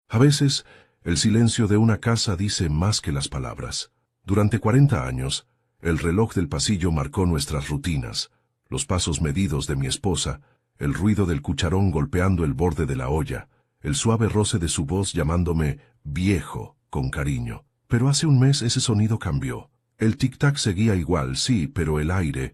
A veces, el silencio de una casa dice más que las palabras. Durante 40 años, el reloj del pasillo marcó nuestras rutinas, los pasos medidos de mi esposa, el ruido del cucharón golpeando el borde de la olla, el suave roce de su voz llamándome viejo con cariño. Pero hace un mes ese sonido cambió. El tic-tac seguía igual, sí, pero el aire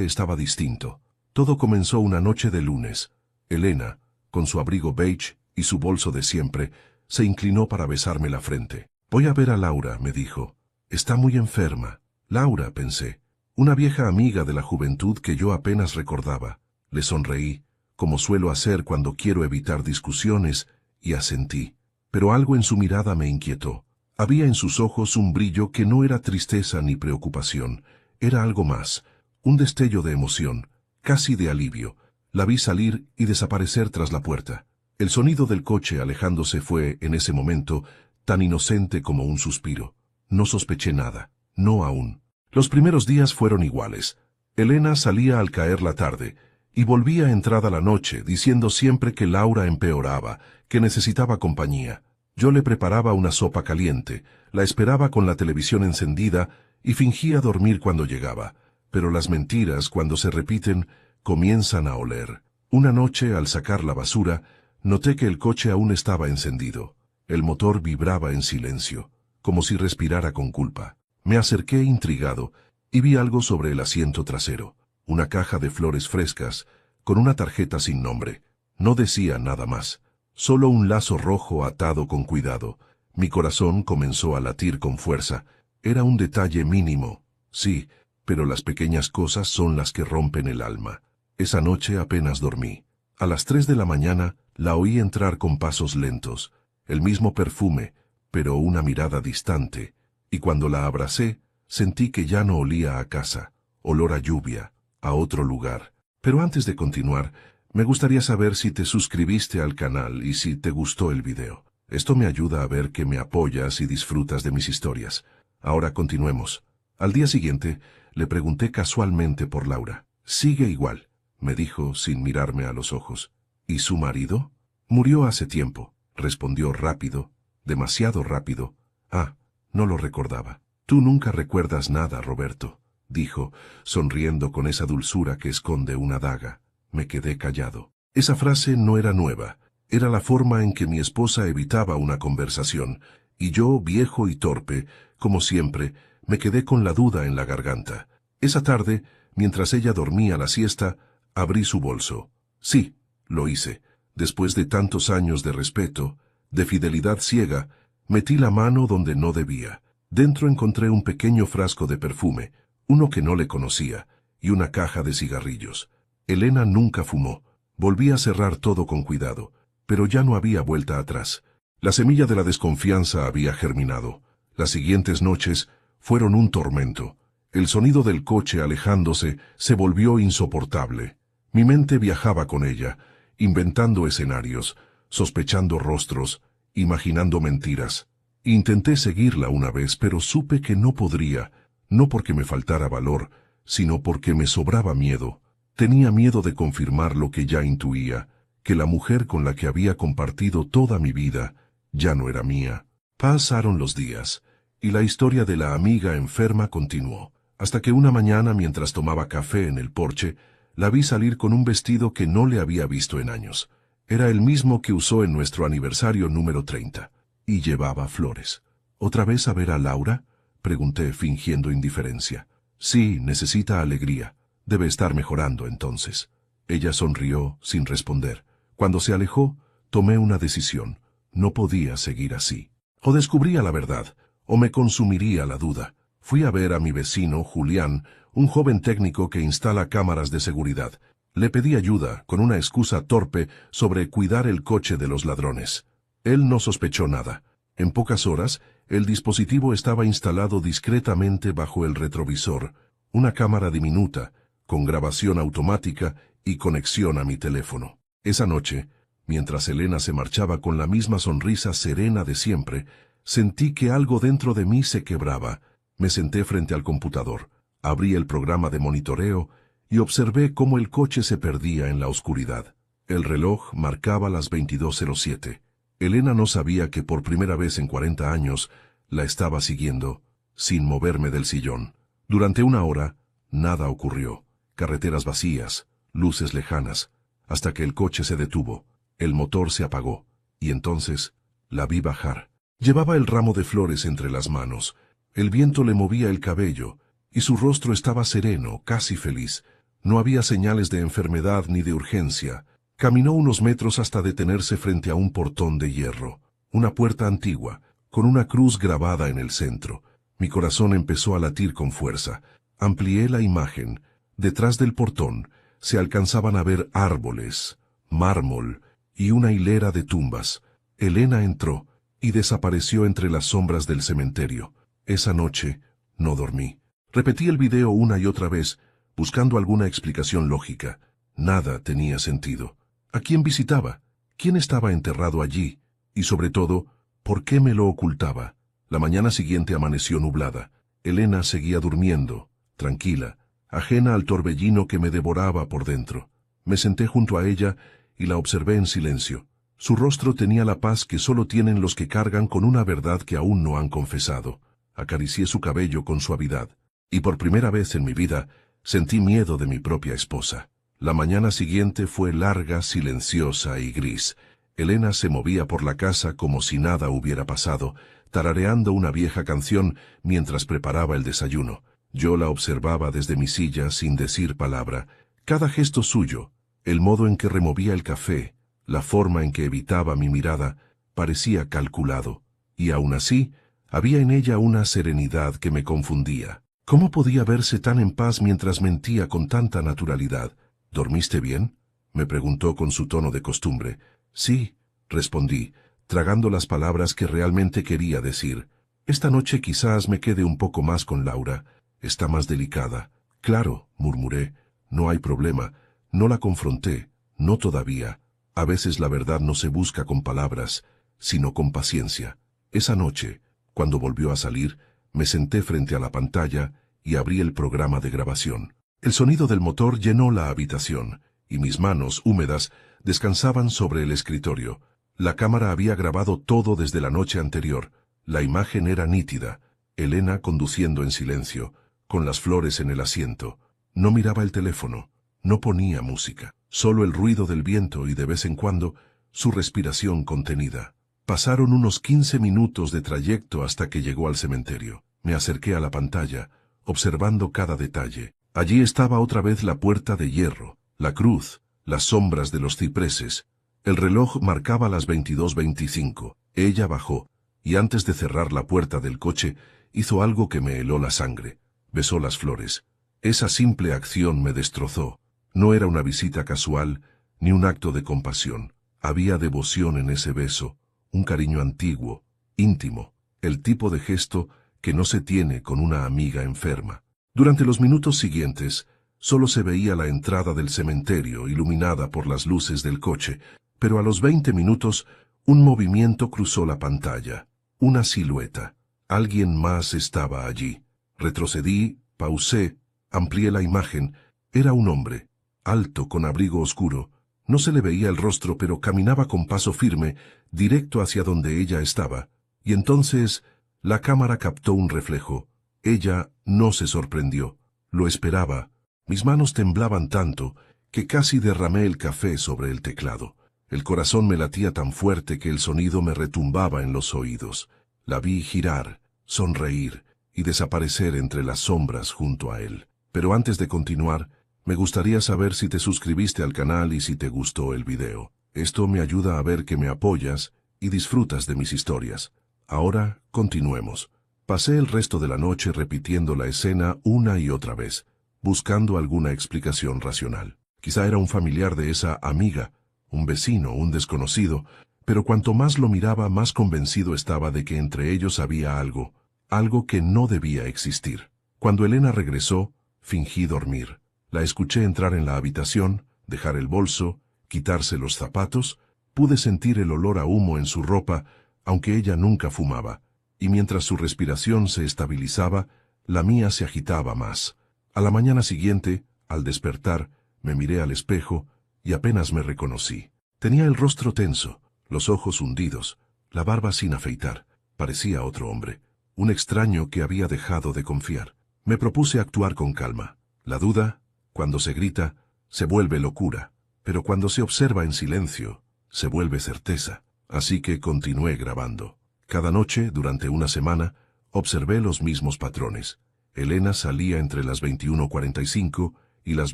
estaba distinto. Todo comenzó una noche de lunes. Elena, con su abrigo beige y su bolso de siempre, se inclinó para besarme la frente. «Voy a ver a Laura», me dijo. «Está muy enferma». Laura, pensé. Una vieja amiga de la juventud que yo apenas recordaba. Le sonreí, como suelo hacer cuando quiero evitar discusiones, y asentí. Pero algo en su mirada me inquietó. Había en sus ojos un brillo que no era tristeza ni preocupación. Era algo más, un destello de emoción, casi de alivio. La vi salir y desaparecer tras la puerta. El sonido del coche alejándose fue, en ese momento, tan inocente como un suspiro. No sospeché nada, no aún. Los primeros días fueron iguales. Elena salía al caer la tarde, y volvía entrada la noche, diciendo siempre que Laura empeoraba, que necesitaba compañía. Yo le preparaba una sopa caliente, la esperaba con la televisión encendida y fingía dormir cuando llegaba. Pero las mentiras, cuando se repiten, comienzan a oler. Una noche, al sacar la basura, noté que el coche aún estaba encendido. El motor vibraba en silencio, como si respirara con culpa. Me acerqué intrigado y vi algo sobre el asiento trasero. Una caja de flores frescas, con una tarjeta sin nombre. No decía nada más. Solo un lazo rojo atado con cuidado. Mi corazón comenzó a latir con fuerza. Era un detalle mínimo, sí, pero las pequeñas cosas son las que rompen el alma. Esa noche apenas dormí. A las 3 de la mañana la oí entrar con pasos lentos, el mismo perfume, pero una mirada distante, y cuando la abracé, sentí que ya no olía a casa, olor a lluvia, a otro lugar. Pero antes de continuar, me gustaría saber si te suscribiste al canal y si te gustó el video. Esto me ayuda a ver que me apoyas y disfrutas de mis historias. Ahora continuemos. Al día siguiente, le pregunté casualmente por Laura. «Sigue igual», me dijo sin mirarme a los ojos. «¿Y su marido?» «Murió hace tiempo», respondió rápido, demasiado rápido. «Ah, no lo recordaba». «Tú nunca recuerdas nada, Roberto», dijo, sonriendo con esa dulzura que esconde una daga. Me quedé callado. Esa frase no era nueva. Era la forma en que mi esposa evitaba una conversación, y yo, viejo y torpe, como siempre, me quedé con la duda en la garganta. Esa tarde, mientras ella dormía la siesta, abrí su bolso. Sí, lo hice. Después de tantos años de respeto, de fidelidad ciega, metí la mano donde no debía. Dentro encontré un pequeño frasco de perfume, uno que no le conocía, y una caja de cigarrillos. Elena nunca fumó. Volví a cerrar todo con cuidado, pero ya no había vuelta atrás. La semilla de la desconfianza había germinado. Las siguientes noches fueron un tormento. El sonido del coche alejándose se volvió insoportable. Mi mente viajaba con ella, inventando escenarios, sospechando rostros, imaginando mentiras. Intenté seguirla una vez, pero supe que no podría, no porque me faltara valor, sino porque me sobraba miedo. Tenía miedo de confirmar lo que ya intuía, que la mujer con la que había compartido toda mi vida ya no era mía. Pasaron los días, y la historia de la amiga enferma continuó, hasta que una mañana, mientras tomaba café en el porche, la vi salir con un vestido que no le había visto en años. Era el mismo que usó en nuestro aniversario número 30, y llevaba flores. «¿Otra vez a ver a Laura?», pregunté fingiendo indiferencia. «Sí, necesita alegría. Debe estar mejorando entonces». Ella sonrió sin responder. Cuando se alejó, tomé una decisión. No podía seguir así. O descubría la verdad, o me consumiría la duda. Fui a ver a mi vecino, Julián, un joven técnico que instala cámaras de seguridad. Le pedí ayuda, con una excusa torpe, sobre cuidar el coche de los ladrones. Él no sospechó nada. En pocas horas, el dispositivo estaba instalado discretamente bajo el retrovisor, una cámara diminuta, con grabación automática y conexión a mi teléfono. Esa noche, mientras Elena se marchaba con la misma sonrisa serena de siempre, sentí que algo dentro de mí se quebraba. Me senté frente al computador, abrí el programa de monitoreo y observé cómo el coche se perdía en la oscuridad. El reloj marcaba las 22:07. Elena no sabía que por primera vez en 40 años la estaba siguiendo, sin moverme del sillón. Durante una hora, nada ocurrió. Carreteras vacías, luces lejanas, hasta que el coche se detuvo, el motor se apagó, y entonces la vi bajar. Llevaba el ramo de flores entre las manos, el viento le movía el cabello, y su rostro estaba sereno, casi feliz. No había señales de enfermedad ni de urgencia. Caminó unos metros hasta detenerse frente a un portón de hierro, una puerta antigua, con una cruz grabada en el centro. Mi corazón empezó a latir con fuerza. Amplié la imagen. Detrás del portón se alcanzaban a ver árboles, mármol y una hilera de tumbas. Elena entró y desapareció entre las sombras del cementerio. Esa noche no dormí. Repetí el video una y otra vez, buscando alguna explicación lógica. Nada tenía sentido. ¿A quién visitaba? ¿Quién estaba enterrado allí? Y sobre todo, ¿por qué me lo ocultaba? La mañana siguiente amaneció nublada. Elena seguía durmiendo, tranquila, ajena al torbellino que me devoraba por dentro. Me senté junto a ella y la observé en silencio. Su rostro tenía la paz que solo tienen los que cargan con una verdad que aún no han confesado. Acaricié su cabello con suavidad, y por primera vez en mi vida sentí miedo de mi propia esposa. La mañana siguiente fue larga, silenciosa y gris. Elena se movía por la casa como si nada hubiera pasado, tarareando una vieja canción mientras preparaba el desayuno. Yo la observaba desde mi silla sin decir palabra. Cada gesto suyo, el modo en que removía el café, la forma en que evitaba mi mirada, parecía calculado. Y aún así, había en ella una serenidad que me confundía. ¿Cómo podía verse tan en paz mientras mentía con tanta naturalidad? ¿Dormiste bien?, me preguntó con su tono de costumbre. Sí, respondí, tragando las palabras que realmente quería decir. Esta noche quizás me quede un poco más con Laura. Está más delicada. Claro, murmuré. No hay problema. No la confronté. No todavía. A veces la verdad no se busca con palabras, sino con paciencia. Esa noche, cuando volvió a salir, me senté frente a la pantalla y abrí el programa de grabación. El sonido del motor llenó la habitación, y mis manos, húmedas, descansaban sobre el escritorio. La cámara había grabado todo desde la noche anterior. La imagen era nítida. Elena conduciendo en silencio, con las flores en el asiento. No miraba el teléfono, no ponía música. Solo el ruido del viento y de vez en cuando su respiración contenida. Pasaron unos 15 minutos de trayecto hasta que llegó al cementerio. Me acerqué a la pantalla, observando cada detalle. Allí estaba otra vez la puerta de hierro, la cruz, las sombras de los cipreses. El reloj marcaba las 22:25. Ella bajó, y antes de cerrar la puerta del coche, hizo algo que me heló la sangre. Besó las flores. Esa simple acción me destrozó. No era una visita casual, ni un acto de compasión. Había devoción en ese beso, un cariño antiguo, íntimo, el tipo de gesto que no se tiene con una amiga enferma. Durante los minutos siguientes, solo se veía la entrada del cementerio iluminada por las luces del coche, pero a los 20 minutos un movimiento cruzó la pantalla. Una silueta. Alguien más estaba allí. Retrocedí, pausé, amplié la imagen. Era un hombre, alto, con abrigo oscuro. No se le veía el rostro, pero caminaba con paso firme, directo hacia donde ella estaba. Y entonces la cámara captó un reflejo. Ella no se sorprendió. Lo esperaba. Mis manos temblaban tanto que casi derramé el café sobre el teclado. El corazón me latía tan fuerte que el sonido me retumbaba en los oídos. La vi girar, sonreír y desaparecer entre las sombras junto a él. Pero antes de continuar, me gustaría saber si te suscribiste al canal y si te gustó el video. Esto me ayuda a ver que me apoyas y disfrutas de mis historias. Ahora, continuemos. Pasé el resto de la noche repitiendo la escena una y otra vez, buscando alguna explicación racional. Quizá era un familiar de esa amiga, un vecino, un desconocido, pero cuanto más lo miraba, más convencido estaba de que entre ellos había algo, algo que no debía existir. Cuando Elena regresó, fingí dormir. La escuché entrar en la habitación, dejar el bolso, quitarse los zapatos. Pude sentir el olor a humo en su ropa, aunque ella nunca fumaba, y mientras su respiración se estabilizaba, la mía se agitaba más. A la mañana siguiente, al despertar, me miré al espejo y apenas me reconocí. Tenía el rostro tenso, los ojos hundidos, la barba sin afeitar. Parecía otro hombre, un extraño que había dejado de confiar. Me propuse actuar con calma. La duda, cuando se grita, se vuelve locura, pero cuando se observa en silencio, se vuelve certeza. Así que continué grabando. Cada noche, durante una semana, observé los mismos patrones. Elena salía entre las 21:45 y las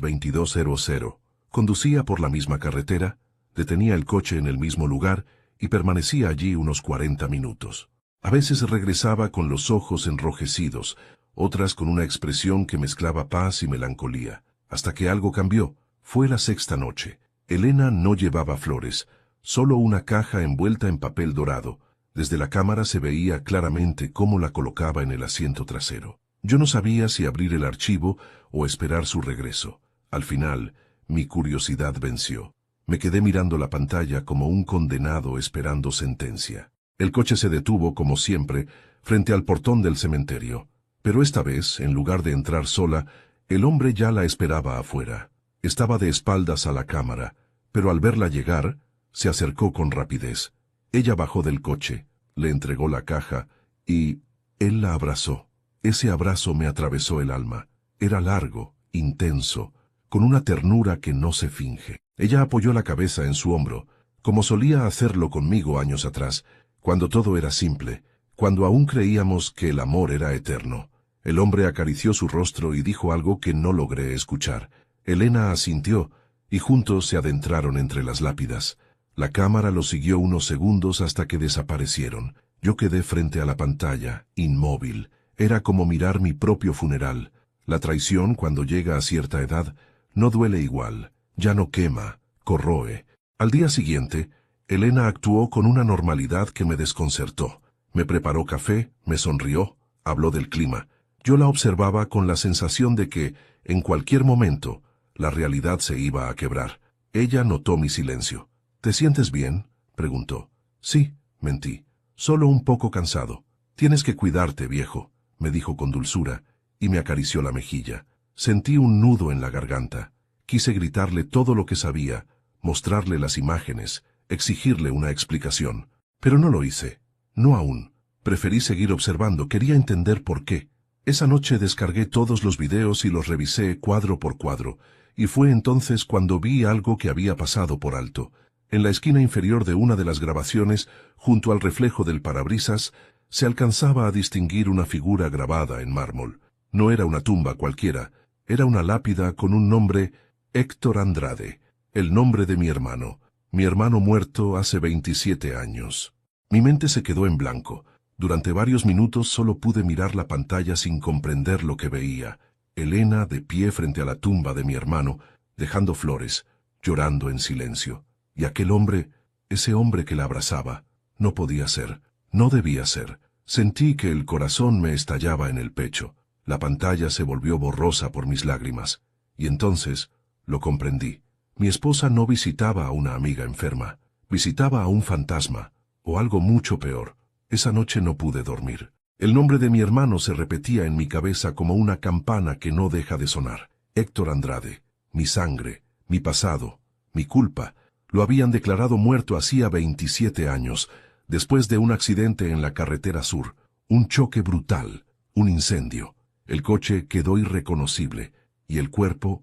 22:00. Conducía por la misma carretera, detenía el coche en el mismo lugar y permanecía allí unos 40 minutos. A veces regresaba con los ojos enrojecidos, otras con una expresión que mezclaba paz y melancolía. Hasta que algo cambió. Fue la sexta noche. Elena no llevaba flores, solo una caja envuelta en papel dorado. Desde la cámara se veía claramente cómo la colocaba en el asiento trasero. Yo no sabía si abrir el archivo o esperar su regreso. Al final, mi curiosidad venció. Me quedé mirando la pantalla como un condenado esperando sentencia. El coche se detuvo, como siempre, frente al portón del cementerio. Pero esta vez, en lugar de entrar sola, el hombre ya la esperaba afuera. Estaba de espaldas a la cámara, pero al verla llegar, se acercó con rapidez. Ella bajó del coche, le entregó la caja y él la abrazó. Ese abrazo me atravesó el alma. Era largo, intenso, con una ternura que no se finge. Ella apoyó la cabeza en su hombro, como solía hacerlo conmigo años atrás, cuando todo era simple, cuando aún creíamos que el amor era eterno. El hombre acarició su rostro y dijo algo que no logré escuchar. Elena asintió, y juntos se adentraron entre las lápidas. La cámara los siguió unos segundos hasta que desaparecieron. Yo quedé frente a la pantalla, inmóvil. Era como mirar mi propio funeral. La traición, cuando llega a cierta edad, no duele igual. Ya no quema, corroe. Al día siguiente, Elena actuó con una normalidad que me desconcertó. Me preparó café, me sonrió, habló del clima. Yo la observaba con la sensación de que, en cualquier momento, la realidad se iba a quebrar. Ella notó mi silencio. ¿Te sientes bien?, preguntó. Sí, mentí. Solo un poco cansado. Tienes que cuidarte, viejo, me dijo con dulzura, y me acarició la mejilla. Sentí un nudo en la garganta. Quise gritarle todo lo que sabía, mostrarle las imágenes, exigirle una explicación. Pero no lo hice. No aún. Preferí seguir observando, quería entender por qué. Esa noche descargué todos los videos y los revisé cuadro por cuadro, y fue entonces cuando vi algo que había pasado por alto. En la esquina inferior de una de las grabaciones, junto al reflejo del parabrisas, se alcanzaba a distinguir una figura grabada en mármol. No era una tumba cualquiera, era una lápida con un nombre: Héctor Andrade, el nombre de mi hermano muerto hace 27 años. Mi mente se quedó en blanco. Durante varios minutos solo pude mirar la pantalla sin comprender lo que veía. Elena de pie frente a la tumba de mi hermano, dejando flores, llorando en silencio. Y aquel hombre, ese hombre que la abrazaba, no podía ser, no debía ser. Sentí que el corazón me estallaba en el pecho. La pantalla se volvió borrosa por mis lágrimas. Y entonces, lo comprendí. Mi esposa no visitaba a una amiga enferma, visitaba a un fantasma, o algo mucho peor. Esa noche no pude dormir. El nombre de mi hermano se repetía en mi cabeza como una campana que no deja de sonar. Héctor Andrade, mi sangre, mi pasado, mi culpa. Lo habían declarado muerto hacía 27 años, después de un accidente en la carretera sur, un choque brutal, un incendio. El coche quedó irreconocible, y el cuerpo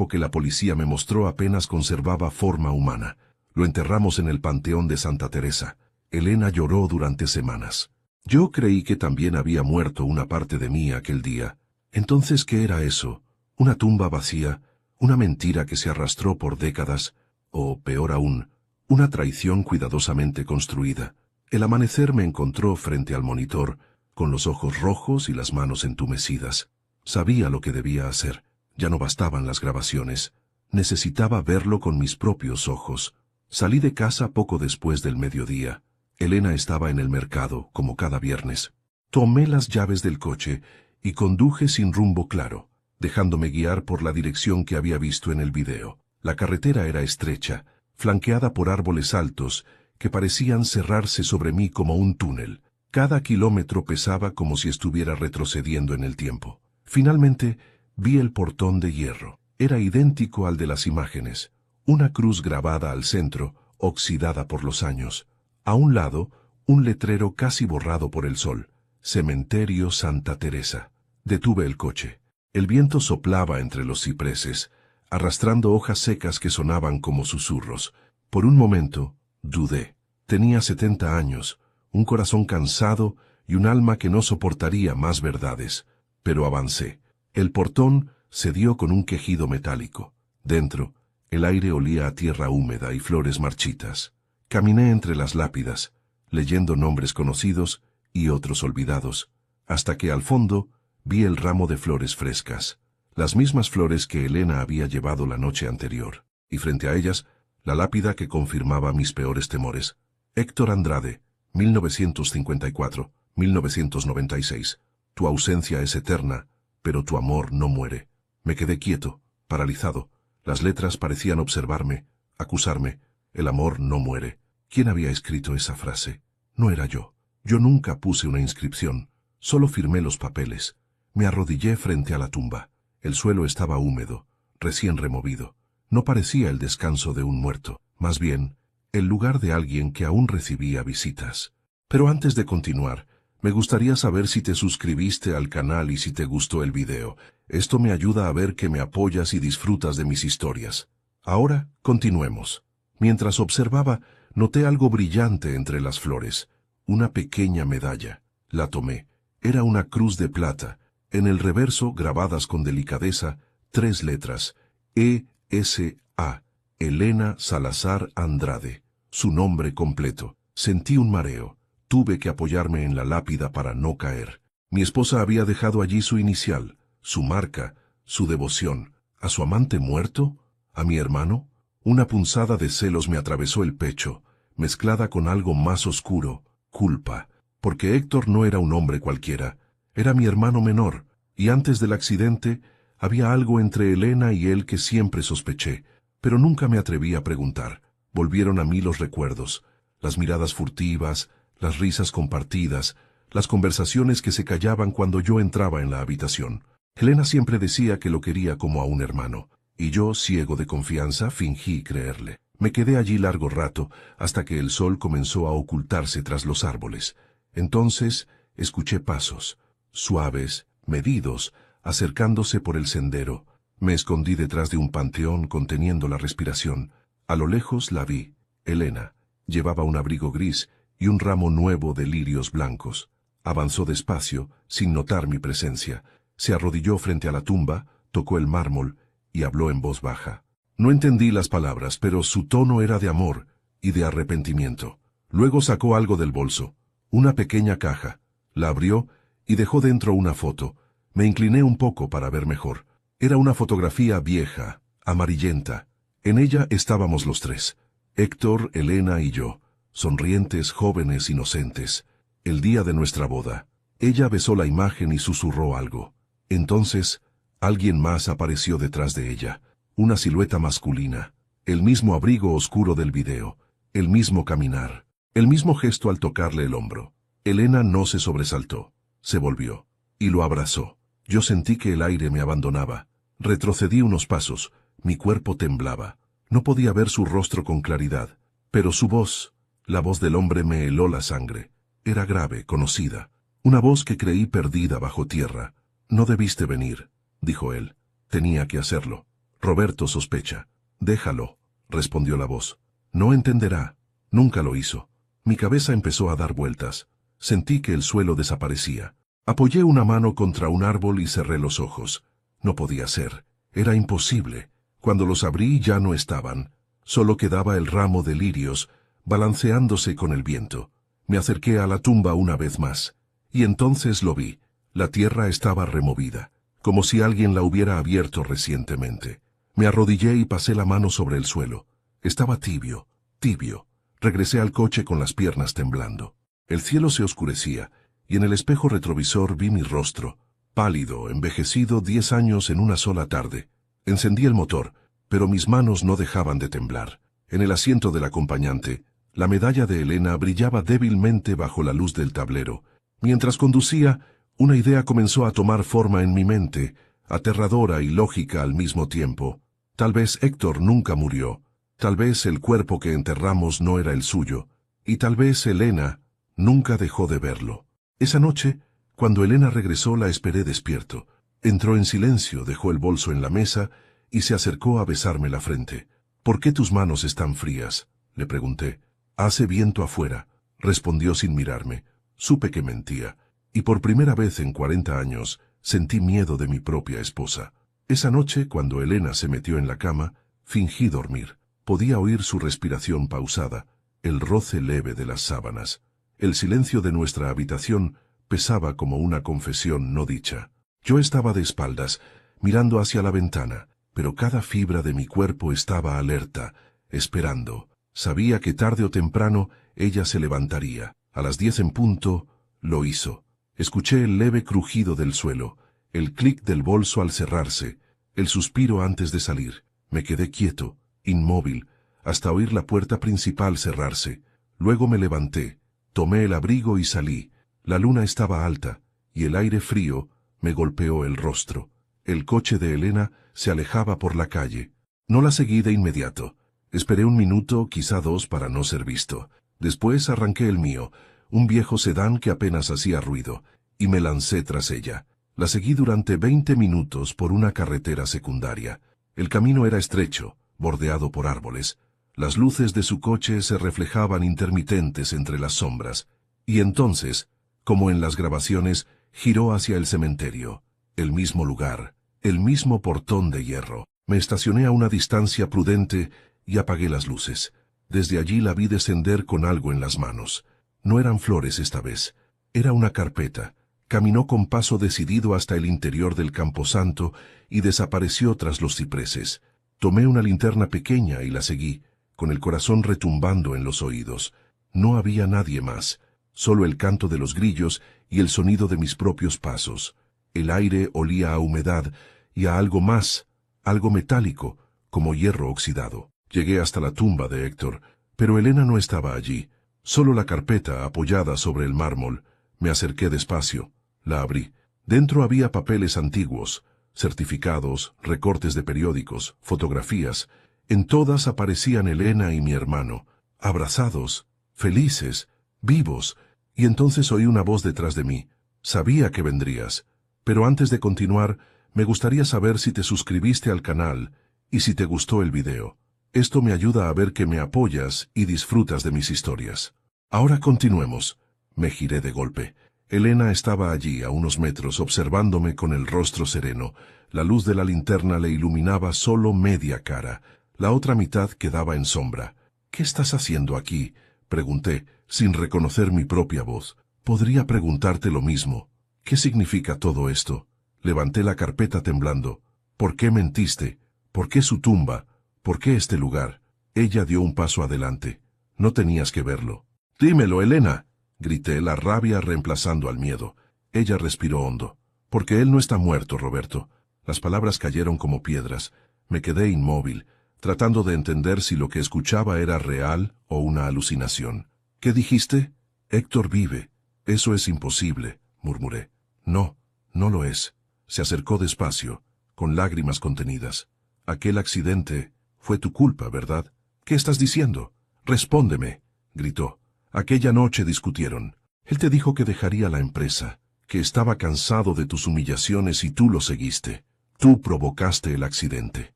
que la policía me mostró apenas conservaba forma humana. Lo enterramos en el Panteón de Santa Teresa. Elena lloró durante semanas. Yo creí que también había muerto una parte de mí aquel día. Entonces, ¿qué era eso? ¿Una tumba vacía? ¿Una mentira que se arrastró por décadas? O, peor aún, una traición cuidadosamente construida. El amanecer me encontró frente al monitor, con los ojos rojos y las manos entumecidas. Sabía lo que debía hacer. Ya no bastaban las grabaciones. Necesitaba verlo con mis propios ojos. Salí de casa poco después del mediodía. Elena estaba en el mercado, como cada viernes. Tomé las llaves del coche y conduje sin rumbo claro, dejándome guiar por la dirección que había visto en el video. La carretera era estrecha, flanqueada por árboles altos que parecían cerrarse sobre mí como un túnel. Cada kilómetro pesaba como si estuviera retrocediendo en el tiempo. Finalmente, vi el portón de hierro. Era idéntico al de las imágenes. Una cruz grabada al centro, oxidada por los años. A un lado, un letrero casi borrado por el sol. Cementerio Santa Teresa. Detuve el coche. El viento soplaba entre los cipreses, arrastrando hojas secas que sonaban como susurros. Por un momento, dudé. Tenía 70 años, un corazón cansado y un alma que no soportaría más verdades. Pero avancé. El portón cedió con un quejido metálico. Dentro, el aire olía a tierra húmeda y flores marchitas. Caminé entre las lápidas, leyendo nombres conocidos y otros olvidados, hasta que al fondo vi el ramo de flores frescas, las mismas flores que Elena había llevado la noche anterior, y frente a ellas, la lápida que confirmaba mis peores temores. Héctor Andrade, 1954-1996. Tu ausencia es eterna, pero tu amor no muere. Me quedé quieto, paralizado. Las letras parecían observarme, acusarme. El amor no muere. ¿Quién había escrito esa frase? No era yo. Yo nunca puse una inscripción. Solo firmé los papeles. Me arrodillé frente a la tumba. El suelo estaba húmedo, recién removido. No parecía el descanso de un muerto, más bien, el lugar de alguien que aún recibía visitas. Pero antes de continuar, me gustaría saber si te suscribiste al canal y si te gustó el video. Esto me ayuda a ver que me apoyas y disfrutas de mis historias. Ahora, continuemos. Mientras observaba, noté algo brillante entre las flores. Una pequeña medalla. La tomé. Era una cruz de plata. En el reverso, grabadas con delicadeza, 3 letras. E.S.A. Elena Salazar Andrade. Su nombre completo. Sentí un mareo. Tuve que apoyarme en la lápida para no caer. Mi esposa había dejado allí su inicial, su marca, su devoción. ¿A su amante muerto? ¿A mi hermano? Una punzada de celos me atravesó el pecho, mezclada con algo más oscuro, culpa. Porque Héctor no era un hombre cualquiera. Era mi hermano menor, y antes del accidente había algo entre Elena y él que siempre sospeché, pero nunca me atreví a preguntar. Volvieron a mí los recuerdos, las miradas furtivas, las risas compartidas, las conversaciones que se callaban cuando yo entraba en la habitación. Elena siempre decía que lo quería como a un hermano, y yo, ciego de confianza, fingí creerle. Me quedé allí largo rato, hasta que el sol comenzó a ocultarse tras los árboles. Entonces escuché pasos, suaves, medidos, acercándose por el sendero. Me escondí detrás de un panteón conteniendo la respiración. A lo lejos la vi. Elena. Llevaba un abrigo gris y un ramo nuevo de lirios blancos. Avanzó despacio, sin notar mi presencia. Se arrodilló frente a la tumba, tocó el mármol y habló en voz baja. No entendí las palabras, pero su tono era de amor y de arrepentimiento. Luego sacó algo del bolso, una pequeña caja. La abrió y dejó dentro una foto. Me incliné un poco para ver mejor. Era una fotografía vieja, amarillenta. En ella estábamos los 3. Héctor, Elena y yo. Sonrientes, jóvenes, inocentes. El día de nuestra boda. Ella besó la imagen y susurró algo. Entonces, alguien más apareció detrás de ella. Una silueta masculina. El mismo abrigo oscuro del video. El mismo caminar. El mismo gesto al tocarle el hombro. Elena no se sobresaltó. Se volvió. Y lo abrazó. Yo sentí que el aire me abandonaba. Retrocedí unos pasos. Mi cuerpo temblaba. No podía ver su rostro con claridad. Pero su voz, la voz del hombre, me heló la sangre. Era grave, conocida. Una voz que creí perdida bajo tierra. No debiste venir, dijo él. Tenía que hacerlo. Roberto sospecha. Déjalo, respondió la voz. No entenderá. Nunca lo hizo. Mi cabeza empezó a dar vueltas. Sentí que el suelo desaparecía. Apoyé una mano contra un árbol y cerré los ojos. No podía ser. Era imposible. Cuando los abrí ya no estaban. Solo quedaba el ramo de lirios, balanceándose con el viento. Me acerqué a la tumba una vez más. Y entonces lo vi. La tierra estaba removida, como si alguien la hubiera abierto recientemente. Me arrodillé y pasé la mano sobre el suelo. Estaba tibio, tibio. Regresé al coche con las piernas temblando. El cielo se oscurecía, y en el espejo retrovisor vi mi rostro, pálido, envejecido 10 años en una sola tarde. Encendí el motor, pero mis manos no dejaban de temblar. En el asiento del acompañante, la medalla de Elena brillaba débilmente bajo la luz del tablero. Mientras conducía, una idea comenzó a tomar forma en mi mente, aterradora y lógica al mismo tiempo. Tal vez Héctor nunca murió. Tal vez el cuerpo que enterramos no era el suyo, y tal vez Elena nunca dejó de verlo. Esa noche, cuando Elena regresó, la esperé despierto. Entró en silencio, dejó el bolso en la mesa y se acercó a besarme la frente. «¿Por qué tus manos están frías?», le pregunté. «Hace viento afuera», respondió sin mirarme. Supe que mentía, y por primera vez en 40 años sentí miedo de mi propia esposa. Esa noche, cuando Elena se metió en la cama, fingí dormir. Podía oír su respiración pausada, el roce leve de las sábanas. El silencio de nuestra habitación pesaba como una confesión no dicha. Yo estaba de espaldas, mirando hacia la ventana, pero cada fibra de mi cuerpo estaba alerta, esperando. Sabía que tarde o temprano ella se levantaría. A las 10 en punto, lo hizo. Escuché el leve crujido del suelo, el clic del bolso al cerrarse, el suspiro antes de salir. Me quedé quieto, inmóvil, hasta oír la puerta principal cerrarse. Luego me levanté, tomé el abrigo y salí. La luna estaba alta, y el aire frío me golpeó el rostro. El coche de Elena se alejaba por la calle. No la seguí de inmediato. Esperé un minuto, quizá dos, para no ser visto. Después arranqué el mío, un viejo sedán que apenas hacía ruido, y me lancé tras ella. La seguí durante 20 minutos por una carretera secundaria. El camino era estrecho, bordeado por árboles. Las luces de su coche se reflejaban intermitentes entre las sombras. Y entonces, como en las grabaciones, giró hacia el cementerio. El mismo lugar, el mismo portón de hierro. Me estacioné a una distancia prudente y apagué las luces. Desde allí la vi descender con algo en las manos. No eran flores esta vez. Era una carpeta. Caminó con paso decidido hasta el interior del camposanto y desapareció tras los cipreses. Tomé una linterna pequeña y la seguí, con el corazón retumbando en los oídos. No había nadie más, solo el canto de los grillos y el sonido de mis propios pasos. El aire olía a humedad y a algo más, algo metálico, como hierro oxidado. Llegué hasta la tumba de Héctor, pero Elena no estaba allí. Solo la carpeta apoyada sobre el mármol. Me acerqué despacio. La abrí. Dentro había papeles antiguos, certificados, recortes de periódicos, fotografías. En todas aparecían Elena y mi hermano, abrazados, felices, vivos, y entonces oí una voz detrás de mí. Sabía que vendrías. Pero antes de continuar, me gustaría saber si te suscribiste al canal y si te gustó el video. Esto me ayuda a ver que me apoyas y disfrutas de mis historias. Ahora continuemos. Me giré de golpe. Elena estaba allí, a unos metros, observándome con el rostro sereno. La luz de la linterna le iluminaba solo media cara. La otra mitad quedaba en sombra. «¿Qué estás haciendo aquí?», pregunté, sin reconocer mi propia voz. Podría preguntarte lo mismo. «¿Qué significa todo esto?». Levanté la carpeta temblando. «¿Por qué mentiste? ¿Por qué su tumba? ¿Por qué este lugar?». Ella dio un paso adelante. «No tenías que verlo». «Dímelo, Elena», grité, la rabia reemplazando al miedo. Ella respiró hondo. «Porque él no está muerto, Roberto». Las palabras cayeron como piedras. Me quedé inmóvil, tratando de entender si lo que escuchaba era real o una alucinación. «¿Qué dijiste?». «Héctor vive». «Eso es imposible», murmuré. «No, no lo es». Se acercó despacio, con lágrimas contenidas. «Aquel accidente fue tu culpa, ¿verdad?». «¿Qué estás diciendo?». «Respóndeme», gritó. «Aquella noche discutieron. Él te dijo que dejaría la empresa, que estaba cansado de tus humillaciones y tú lo seguiste. Tú provocaste el accidente».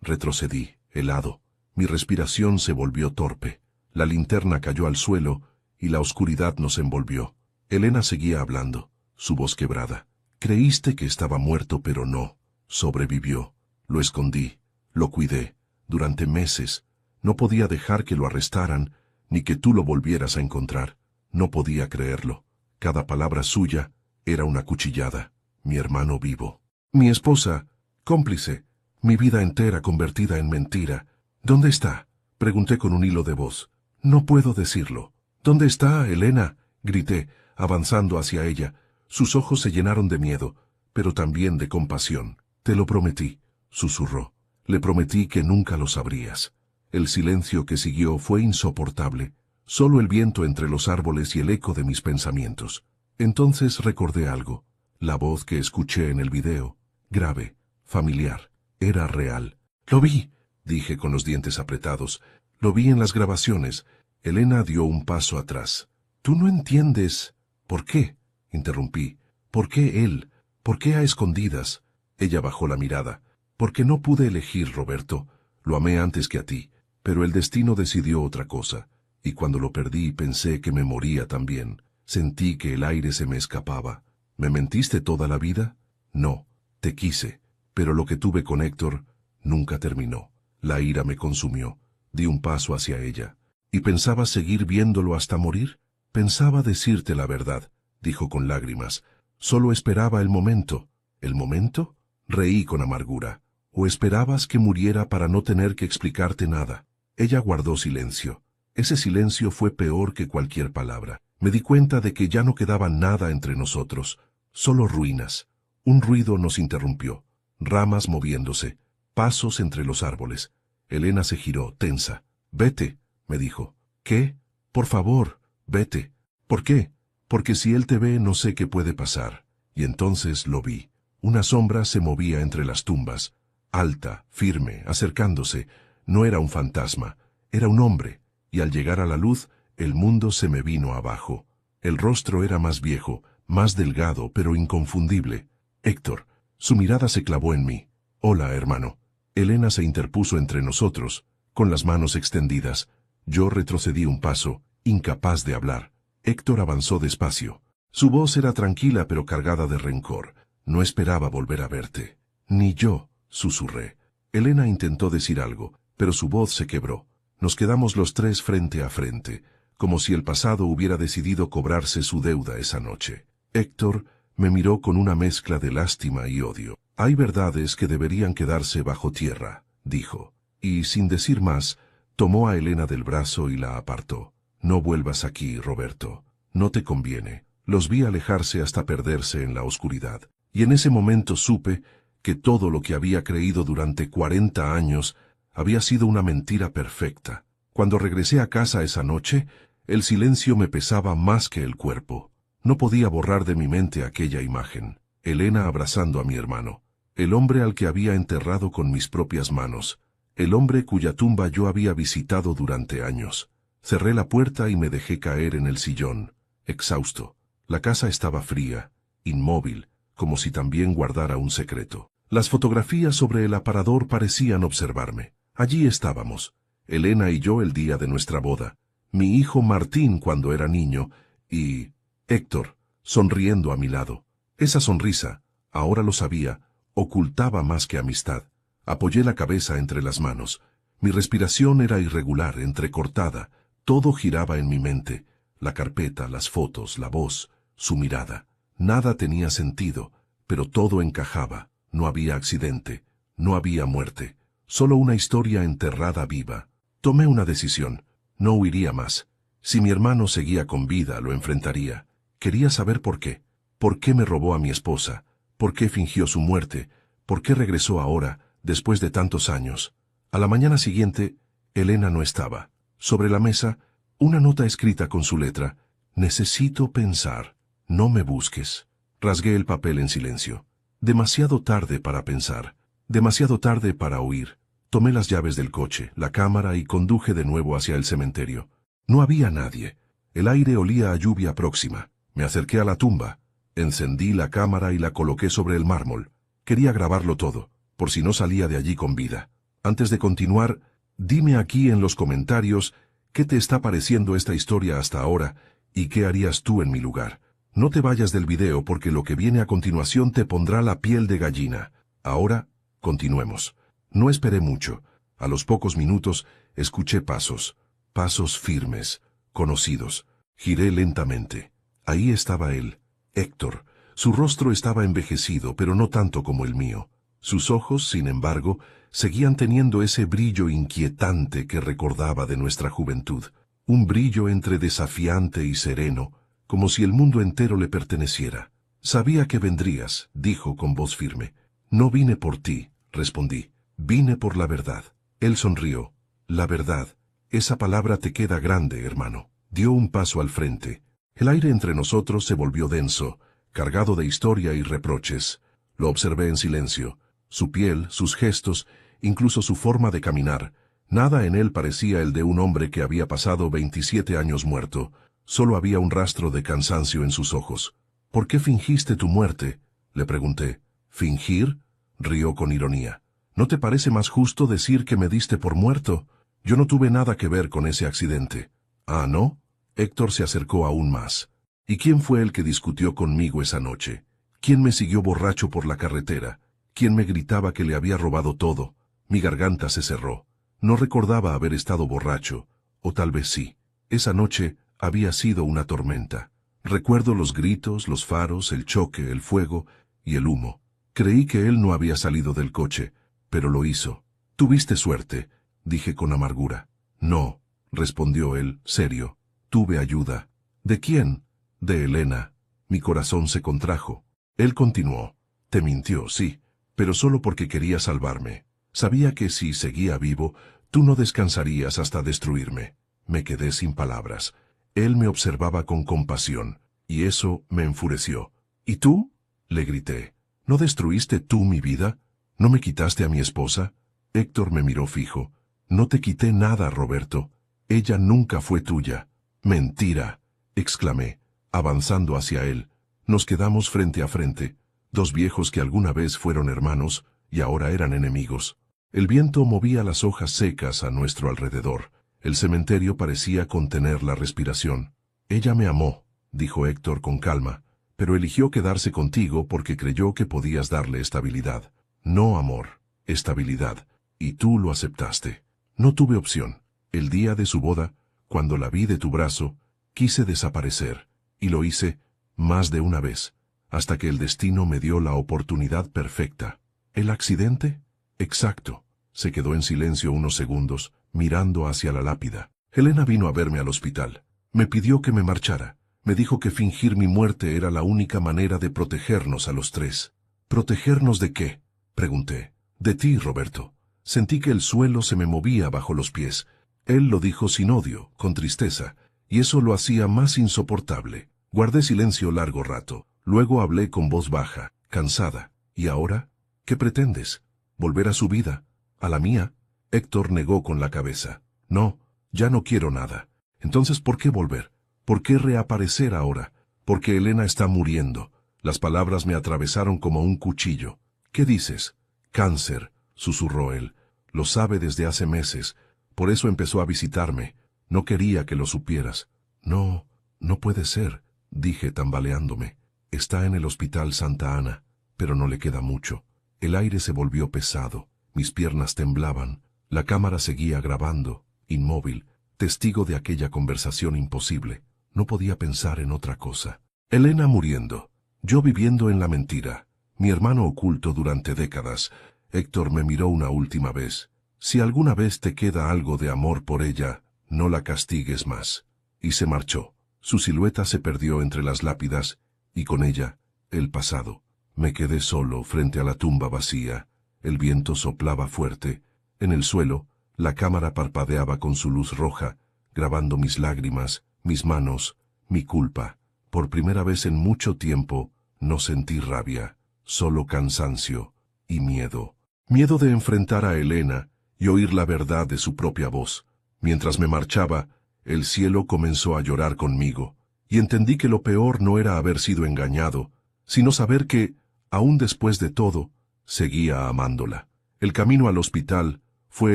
Retrocedí, helado. Mi respiración se volvió torpe. La linterna cayó al suelo y la oscuridad nos envolvió. Elena seguía hablando, su voz quebrada. «Creíste que estaba muerto, pero no. Sobrevivió. Lo escondí, lo cuidé, durante meses. No podía dejar que lo arrestaran, ni que tú lo volvieras a encontrar. No podía creerlo. Cada palabra suya era una cuchillada. Mi hermano vivo. Mi esposa, cómplice, mi vida entera convertida en mentira. ¿Dónde está?», pregunté con un hilo de voz. «No puedo decirlo». «¿Dónde está, Elena?», grité, avanzando hacia ella. Sus ojos se llenaron de miedo, pero también de compasión. «Te lo prometí», susurró. «Le prometí que nunca lo sabrías». El silencio que siguió fue insoportable, solo el viento entre los árboles y el eco de mis pensamientos. Entonces recordé algo. La voz que escuché en el video, grave, familiar, era real. «Lo vi», dije con los dientes apretados. Lo vi en las grabaciones. Elena dio un paso atrás. «Tú no entiendes». «¿Por qué?», interrumpí. «¿Por qué él? ¿Por qué a escondidas?». Ella bajó la mirada. «Porque no pude elegir, Roberto. Lo amé antes que a ti, pero el destino decidió otra cosa. Y cuando lo perdí pensé que me moría también. Sentí que el aire se me escapaba». «¿Me mentiste toda la vida?». «No, te quise, pero lo que tuve con Héctor nunca terminó». La ira me consumió. Di un paso hacia ella. «¿Y pensabas seguir viéndolo hasta morir?». «Pensaba decirte la verdad», dijo con lágrimas. «Solo esperaba el momento». «¿El momento?». Reí con amargura. «¿O esperabas que muriera para no tener que explicarte nada?». Ella guardó silencio. Ese silencio fue peor que cualquier palabra. Me di cuenta de que ya no quedaba nada entre nosotros, solo ruinas. Un ruido nos interrumpió. Ramas moviéndose, pasos entre los árboles. Elena se giró, tensa. «Vete», me dijo. «¿Qué? Por favor, vete». «¿Por qué?». «Porque si él te ve no sé qué puede pasar». Y entonces lo vi. Una sombra se movía entre las tumbas. Alta, firme, acercándose. No era un fantasma, era un hombre. Y al llegar a la luz, el mundo se me vino abajo. El rostro era más viejo, más delgado, pero inconfundible. Héctor. Su mirada se clavó en mí. «Hola, hermano». Elena se interpuso entre nosotros, con las manos extendidas. Yo retrocedí un paso, incapaz de hablar. Héctor avanzó despacio. Su voz era tranquila pero cargada de rencor. «No esperaba volver a verte». «Ni yo», susurré. Elena intentó decir algo, pero su voz se quebró. Nos quedamos los tres frente a frente, como si el pasado hubiera decidido cobrarse su deuda esa noche. Héctor me miró con una mezcla de lástima y odio. «Hay verdades que deberían quedarse bajo tierra», dijo. Y sin decir más, tomó a Elena del brazo y la apartó. «No vuelvas aquí, Roberto. No te conviene». Los vi alejarse hasta perderse en la oscuridad. Y en ese momento supe que todo lo que había creído durante 40 años había sido una mentira perfecta. Cuando regresé a casa esa noche, el silencio me pesaba más que el cuerpo. No podía borrar de mi mente aquella imagen. Elena abrazando a mi hermano. El hombre al que había enterrado con mis propias manos. El hombre cuya tumba yo había visitado durante años. Cerré la puerta y me dejé caer en el sillón, exhausto. La casa estaba fría, inmóvil, como si también guardara un secreto. Las fotografías sobre el aparador parecían observarme. Allí estábamos, Elena y yo el día de nuestra boda, mi hijo Martín cuando era niño, y Héctor, sonriendo a mi lado. Esa sonrisa, ahora lo sabía, ocultaba más que amistad. Apoyé la cabeza entre las manos. Mi respiración era irregular, entrecortada. Todo giraba en mi mente. La carpeta, las fotos, la voz, su mirada. Nada tenía sentido, pero todo encajaba. No había accidente, no había muerte. Solo una historia enterrada viva. Tomé una decisión. No huiría más. Si mi hermano seguía con vida, lo enfrentaría. Quería saber por qué. ¿Por qué me robó a mi esposa? ¿Por qué fingió su muerte? ¿Por qué regresó ahora, después de tantos años? A la mañana siguiente, Elena no estaba. Sobre la mesa, una nota escrita con su letra. «Necesito pensar. No me busques». Rasgué el papel en silencio. Demasiado tarde para pensar. Demasiado tarde para huir. Tomé las llaves del coche, la cámara y conduje de nuevo hacia el cementerio. No había nadie. El aire olía a lluvia próxima. Me acerqué a la tumba. Encendí la cámara y la coloqué sobre el mármol. Quería grabarlo todo, por si no salía de allí con vida. Antes de continuar, dime aquí en los comentarios qué te está pareciendo esta historia hasta ahora y qué harías tú en mi lugar. No te vayas del video porque lo que viene a continuación te pondrá la piel de gallina. Ahora, continuemos. No esperé mucho. A los pocos minutos, escuché pasos. Pasos firmes, conocidos. Giré lentamente. Ahí estaba él, Héctor. Su rostro estaba envejecido, pero no tanto como el mío. Sus ojos, sin embargo, seguían teniendo ese brillo inquietante que recordaba de nuestra juventud. Un brillo entre desafiante y sereno, como si el mundo entero le perteneciera. «Sabía que vendrías», dijo con voz firme. «No vine por ti», respondí. «Vine por la verdad». Él sonrió. «La verdad. Esa palabra te queda grande, hermano». Dio un paso al frente. El aire entre nosotros se volvió denso, cargado de historia y reproches. Lo observé en silencio. Su piel, sus gestos, incluso su forma de caminar. Nada en él parecía el de un hombre que había pasado 27 años muerto. Solo había un rastro de cansancio en sus ojos. ¿Por qué fingiste tu muerte?, le pregunté. ¿Fingir?, rió con ironía. ¿No te parece más justo decir que me diste por muerto? Yo no tuve nada que ver con ese accidente. ¿Ah, no? Héctor se acercó aún más. ¿Y quién fue el que discutió conmigo esa noche? ¿Quién me siguió borracho por la carretera? ¿Quién me gritaba que le había robado todo? Mi garganta se cerró. No recordaba haber estado borracho, o tal vez sí. Esa noche había sido una tormenta. Recuerdo los gritos, los faros, el choque, el fuego y el humo. Creí que él no había salido del coche, pero lo hizo. Tuviste suerte, dije con amargura. No, respondió él, serio. Tuve ayuda. ¿De quién? De Elena. Mi corazón se contrajo. Él continuó. Te mintió, sí, pero solo porque quería salvarme. Sabía que si seguía vivo, tú no descansarías hasta destruirme. Me quedé sin palabras. Él me observaba con compasión, y eso me enfureció. ¿Y tú?, le grité. ¿No destruiste tú mi vida? ¿No me quitaste a mi esposa? Héctor me miró fijo. No te quité nada, Roberto. Ella nunca fue tuya. Mentira, exclamé, avanzando hacia él. Nos quedamos frente a frente, dos viejos que alguna vez fueron hermanos y ahora eran enemigos. El viento movía las hojas secas a nuestro alrededor. El cementerio parecía contener la respiración. Ella me amó, dijo Héctor con calma, pero eligió quedarse contigo porque creyó que podías darle estabilidad. No amor, estabilidad. Y tú lo aceptaste. No tuve opción. El día de su boda, cuando la vi de tu brazo, quise desaparecer, y lo hice más de una vez, hasta que el destino me dio la oportunidad perfecta. ¿El accidente? Exacto. Se quedó en silencio unos segundos, mirando hacia la lápida. Elena vino a verme al hospital. Me pidió que me marchara. Me dijo que fingir mi muerte era la única manera de protegernos a los tres. ¿Protegernos de qué?, pregunté. De ti, Roberto. Sentí que el suelo se me movía bajo los pies. Él lo dijo sin odio, con tristeza, y eso lo hacía más insoportable. Guardé silencio largo rato. Luego hablé con voz baja, cansada. ¿Y ahora? ¿Qué pretendes? ¿Volver a su vida? ¿A la mía? Héctor negó con la cabeza. No, ya no quiero nada. Entonces, ¿por qué volver? ¿Por qué reaparecer ahora? Porque Elena está muriendo. Las palabras me atravesaron como un cuchillo. ¿Qué dices? Cáncer, susurró él. Lo sabe desde hace meses. Por eso empezó a visitarme. No quería que lo supieras. No, no puede ser, dije tambaleándome. Está en el Hospital Santa Ana, pero no le queda mucho. El aire se volvió pesado. Mis piernas temblaban. La cámara seguía grabando, inmóvil, testigo de aquella conversación imposible. No podía pensar en otra cosa. Elena muriendo. Yo viviendo en la mentira. Mi hermano oculto durante décadas. Héctor me miró una última vez. Si alguna vez te queda algo de amor por ella, no la castigues más. Y se marchó. Su silueta se perdió entre las lápidas, y con ella, el pasado. Me quedé solo frente a la tumba vacía. El viento soplaba fuerte. En el suelo, la cámara parpadeaba con su luz roja, grabando mis lágrimas, mis manos, mi culpa. Por primera vez en mucho tiempo, no sentí rabia, solo cansancio y miedo. Miedo de enfrentar a Elena y oír la verdad de su propia voz. Mientras me marchaba, el cielo comenzó a llorar conmigo, y entendí que lo peor no era haber sido engañado, sino saber que, aún después de todo, seguía amándola. El camino al hospital fue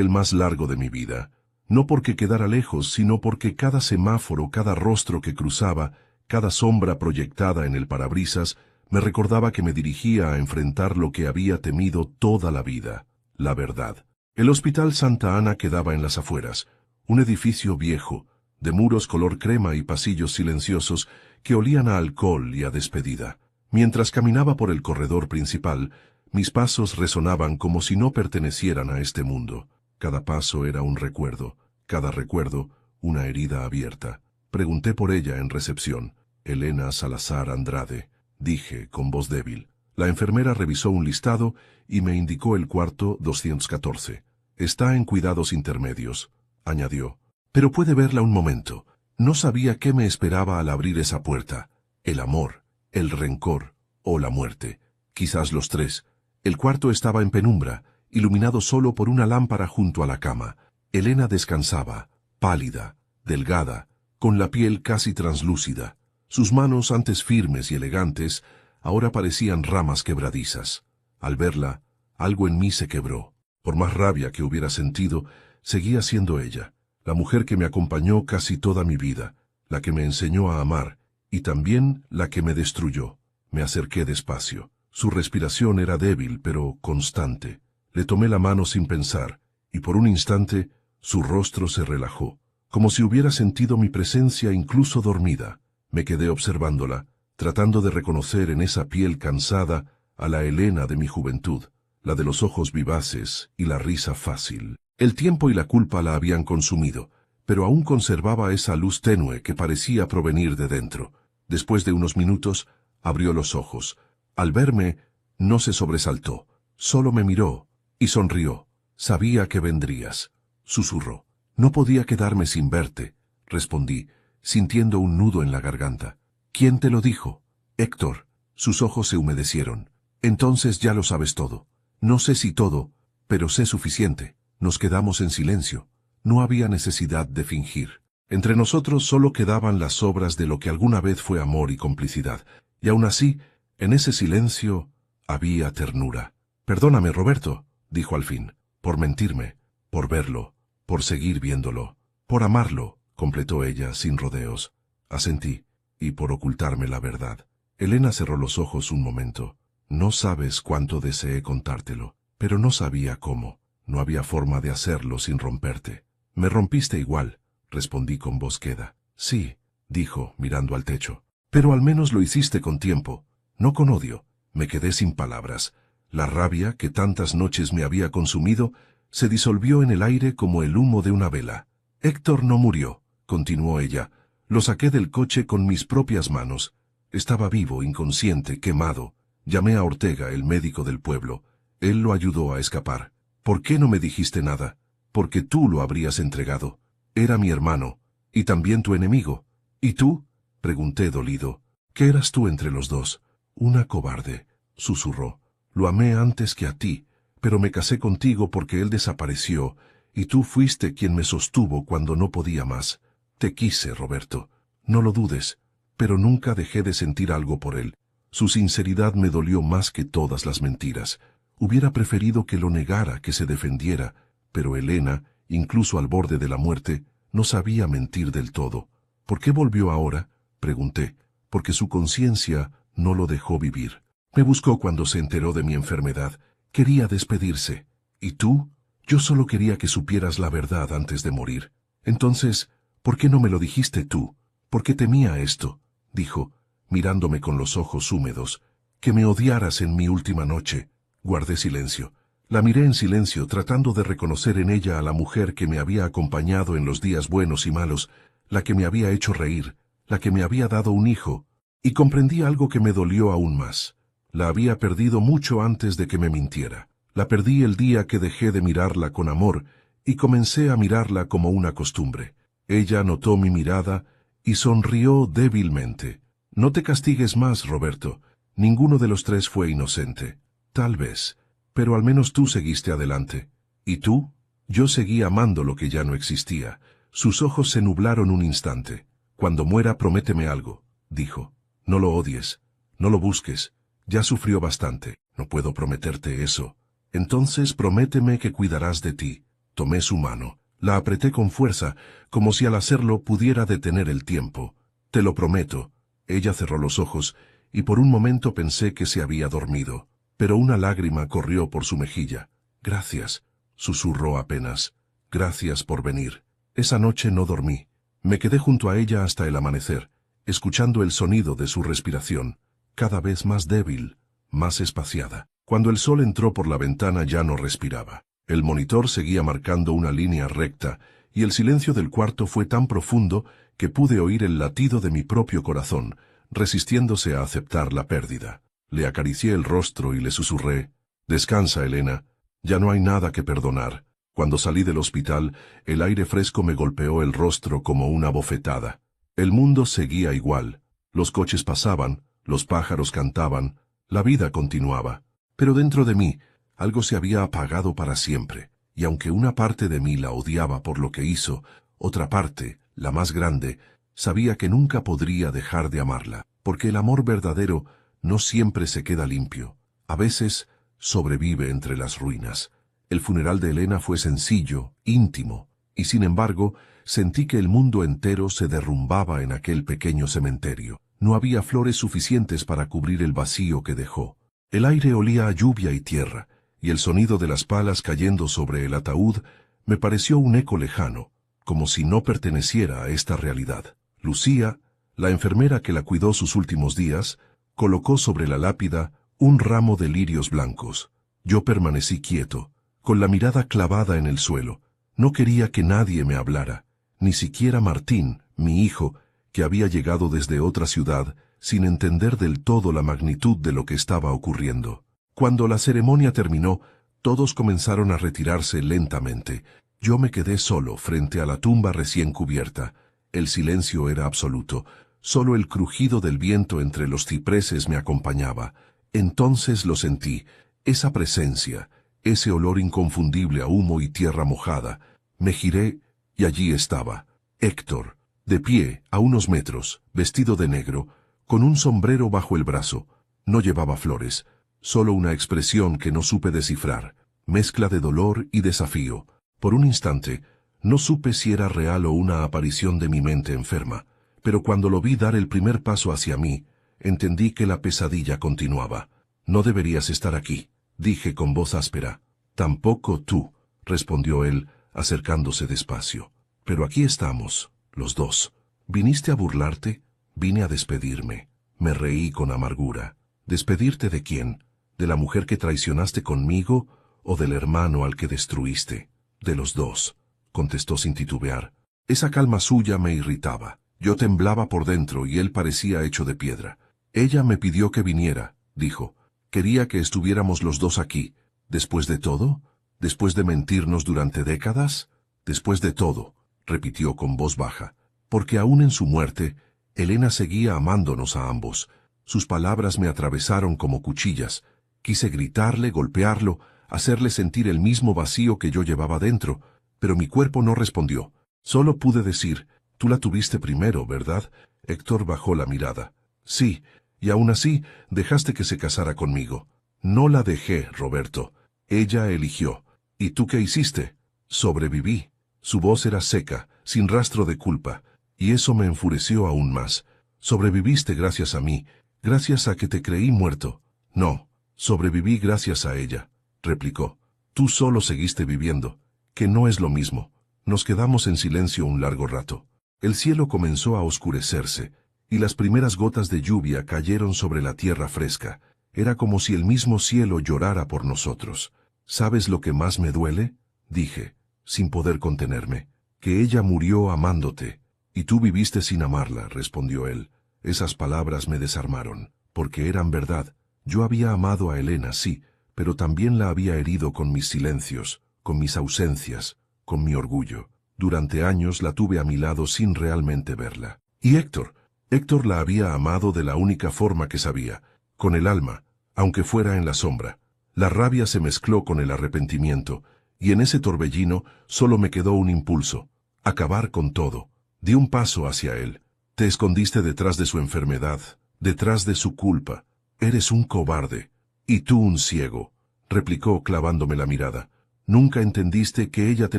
el más largo de mi vida, no porque quedara lejos, sino porque cada semáforo, cada rostro que cruzaba, cada sombra proyectada en el parabrisas, me recordaba que me dirigía a enfrentar lo que había temido toda la vida, la verdad. El Hospital Santa Ana quedaba en las afueras, un edificio viejo, de muros color crema y pasillos silenciosos que olían a alcohol y a despedida. Mientras caminaba por el corredor principal, mis pasos resonaban como si no pertenecieran a este mundo. Cada paso era un recuerdo, cada recuerdo una herida abierta. Pregunté por ella en recepción. Elena Salazar Andrade, dije con voz débil. La enfermera revisó un listado y me indicó el cuarto 214. Está en cuidados intermedios, añadió. Pero puede verla un momento. No sabía qué me esperaba al abrir esa puerta. El amor, el rencor o la muerte. Quizás los tres. El cuarto estaba en penumbra, iluminado solo por una lámpara junto a la cama. Elena descansaba, pálida, delgada, con la piel casi translúcida. Sus manos, antes firmes y elegantes, ahora parecían ramas quebradizas. Al verla, algo en mí se quebró. Por más rabia que hubiera sentido, seguía siendo ella, la mujer que me acompañó casi toda mi vida, la que me enseñó a amar, y también la que me destruyó. Me acerqué despacio. Su respiración era débil, pero constante. Le tomé la mano sin pensar, y por un instante, su rostro se relajó, como si hubiera sentido mi presencia incluso dormida. Me quedé observándola, tratando de reconocer en esa piel cansada a la Elena de mi juventud, la de los ojos vivaces y la risa fácil. El tiempo y la culpa la habían consumido, pero aún conservaba esa luz tenue que parecía provenir de dentro. Después de unos minutos, abrió los ojos. Al verme, no se sobresaltó, solo me miró y sonrió. Sabía que vendrías, susurró. No podía quedarme sin verte, respondí, sintiendo un nudo en la garganta. ¿Quién te lo dijo? Héctor. Sus ojos se humedecieron. Entonces ya lo sabes todo. No sé si todo, pero sé suficiente. Nos quedamos en silencio. No había necesidad de fingir. Entre nosotros solo quedaban las sobras de lo que alguna vez fue amor y complicidad. Y aún así, en ese silencio, había ternura. Perdóname, Roberto, dijo al fin, por mentirme, por verlo, por seguir viéndolo, por amarlo, completó ella sin rodeos. Asentí, y por ocultarme la verdad. Elena cerró los ojos un momento. No sabes cuánto deseé contártelo, pero no sabía cómo. No había forma de hacerlo sin romperte. Me rompiste igual, respondí con voz queda. Sí, dijo, mirando al techo. Pero al menos lo hiciste con tiempo, no con odio. Me quedé sin palabras. La rabia, que tantas noches me había consumido, se disolvió en el aire como el humo de una vela. Héctor no murió, continuó ella. Lo saqué del coche con mis propias manos. Estaba vivo, inconsciente, quemado. Llamé a Ortega, el médico del pueblo. Él lo ayudó a escapar. ¿Por qué no me dijiste nada? Porque tú lo habrías entregado. Era mi hermano, y también tu enemigo. ¿Y tú? Pregunté dolido. ¿Qué eras tú entre los dos? Una cobarde, susurró. Lo amé antes que a ti, pero me casé contigo porque él desapareció, y tú fuiste quien me sostuvo cuando no podía más. Te quise, Roberto. No lo dudes, pero nunca dejé de sentir algo por él. Su sinceridad me dolió más que todas las mentiras. Hubiera preferido que lo negara, que se defendiera, pero Elena, incluso al borde de la muerte, no sabía mentir del todo. ¿Por qué volvió ahora? Pregunté. Porque su conciencia no lo dejó vivir. Me buscó cuando se enteró de mi enfermedad. Quería despedirse. ¿Y tú? Yo solo quería que supieras la verdad antes de morir. Entonces, ¿por qué no me lo dijiste tú? Porque temía esto, dijo, mirándome con los ojos húmedos. Que me odiaras en mi última noche. Guardé silencio. La miré en silencio, tratando de reconocer en ella a la mujer que me había acompañado en los días buenos y malos, la que me había hecho reír, la que me había dado un hijo, y comprendí algo que me dolió aún más. La había perdido mucho antes de que me mintiera. La perdí el día que dejé de mirarla con amor y comencé a mirarla como una costumbre. Ella notó mi mirada y sonrió débilmente. No te castigues más, Roberto. Ninguno de los tres fue inocente. Tal vez. Pero al menos tú seguiste adelante. ¿Y tú? Yo seguí amando lo que ya no existía. Sus ojos se nublaron un instante. Cuando muera, prométeme algo, dijo. No lo odies. No lo busques. Ya sufrió bastante. No puedo prometerte eso. Entonces prométeme que cuidarás de ti. Tomé su mano. La apreté con fuerza, como si al hacerlo pudiera detener el tiempo. Te lo prometo. Ella cerró los ojos, y por un momento pensé que se había dormido. Pero una lágrima corrió por su mejilla. Gracias, susurró apenas. Gracias por venir. Esa noche no dormí. Me quedé junto a ella hasta el amanecer, escuchando el sonido de su respiración, cada vez más débil, más espaciada. Cuando el sol entró por la ventana ya no respiraba. El monitor seguía marcando una línea recta, y el silencio del cuarto fue tan profundo que pude oír el latido de mi propio corazón, resistiéndose a aceptar la pérdida. Le acaricié el rostro y le susurré, «Descansa, Elena, ya no hay nada que perdonar». Cuando salí del hospital, el aire fresco me golpeó el rostro como una bofetada. El mundo seguía igual. Los coches pasaban, los pájaros cantaban, la vida continuaba. Pero dentro de mí, algo se había apagado para siempre. y aunque una parte de mí la odiaba por lo que hizo, otra parte, la más grande, sabía que nunca podría dejar de amarla, porque el amor verdadero no siempre se queda limpio. A veces sobrevive entre las ruinas. El funeral de Elena fue sencillo, íntimo, y sin embargo, sentí que el mundo entero se derrumbaba en aquel pequeño cementerio. No había flores suficientes para cubrir el vacío que dejó. El aire olía a lluvia y tierra, y el sonido de las palas cayendo sobre el ataúd me pareció un eco lejano, como si no perteneciera a esta realidad. Lucía, la enfermera que la cuidó sus últimos días, colocó sobre la lápida un ramo de lirios blancos. Yo permanecí quieto, con la mirada clavada en el suelo. No quería que nadie me hablara, ni siquiera Martín, mi hijo, que había llegado desde otra ciudad, sin entender del todo la magnitud de lo que estaba ocurriendo. Cuando la ceremonia terminó, todos comenzaron a retirarse lentamente. Yo me quedé solo frente a la tumba recién cubierta. El silencio era absoluto. Solo el crujido del viento entre los cipreses me acompañaba. Entonces lo sentí, esa presencia, ese olor inconfundible a humo y tierra mojada. Me giré y allí estaba Héctor, de pie, a unos metros, vestido de negro, con un sombrero bajo el brazo. No llevaba flores, solo una expresión que no supe descifrar, mezcla de dolor y desafío. Por un instante, no supe si era real o una aparición de mi mente enferma, pero cuando lo vi dar el primer paso hacia mí, entendí que la pesadilla continuaba. No deberías estar aquí, dije con voz áspera. Tampoco tú, respondió él, acercándose despacio. Pero aquí estamos, los dos. ¿Viniste a burlarte? Vine a despedirme. Me reí con amargura. ¿Despedirte de quién? ¿De la mujer que traicionaste conmigo o del hermano al que destruiste? De los dos, contestó sin titubear. Esa calma suya me irritaba. Yo temblaba por dentro y él parecía hecho de piedra. Ella me pidió que viniera, dijo. Quería que estuviéramos los dos aquí. ¿Después de todo? ¿Después de mentirnos durante décadas? Después de todo, repitió con voz baja. Porque aún en su muerte, Elena seguía amándonos a ambos. Sus palabras me atravesaron como cuchillas. Quise gritarle, golpearlo, hacerle sentir el mismo vacío que yo llevaba dentro, pero mi cuerpo no respondió. Solo pude decir, tú la tuviste primero, ¿verdad? Héctor bajó la mirada. Sí, y aún así dejaste que se casara conmigo. No la dejé, Roberto. Ella eligió. ¿Y tú qué hiciste? Sobreviví. Su voz era seca, sin rastro de culpa, y eso me enfureció aún más. Sobreviviste gracias a mí, gracias a que te creí muerto. No, sobreviví gracias a ella, replicó. Tú solo seguiste viviendo, que no es lo mismo. Nos quedamos en silencio un largo rato. El cielo comenzó a oscurecerse, y las primeras gotas de lluvia cayeron sobre la tierra fresca. Era como si el mismo cielo llorara por nosotros. ¿Sabes lo que más me duele? Dije, sin poder contenerme. Que ella murió amándote. Y tú viviste sin amarla, respondió él. Esas palabras me desarmaron, porque eran verdad. Yo había amado a Elena, sí, pero también la había herido con mis silencios, con mis ausencias, con mi orgullo. Durante años la tuve a mi lado sin realmente verla. Y Héctor la había amado de la única forma que sabía, con el alma, aunque fuera en la sombra. La rabia se mezcló con el arrepentimiento, y en ese torbellino solo me quedó un impulso, acabar con todo. Di un paso hacia él. Te escondiste detrás de su enfermedad, detrás de su culpa. Eres un cobarde. Y tú un ciego, replicó clavándome la mirada. Nunca entendiste que ella te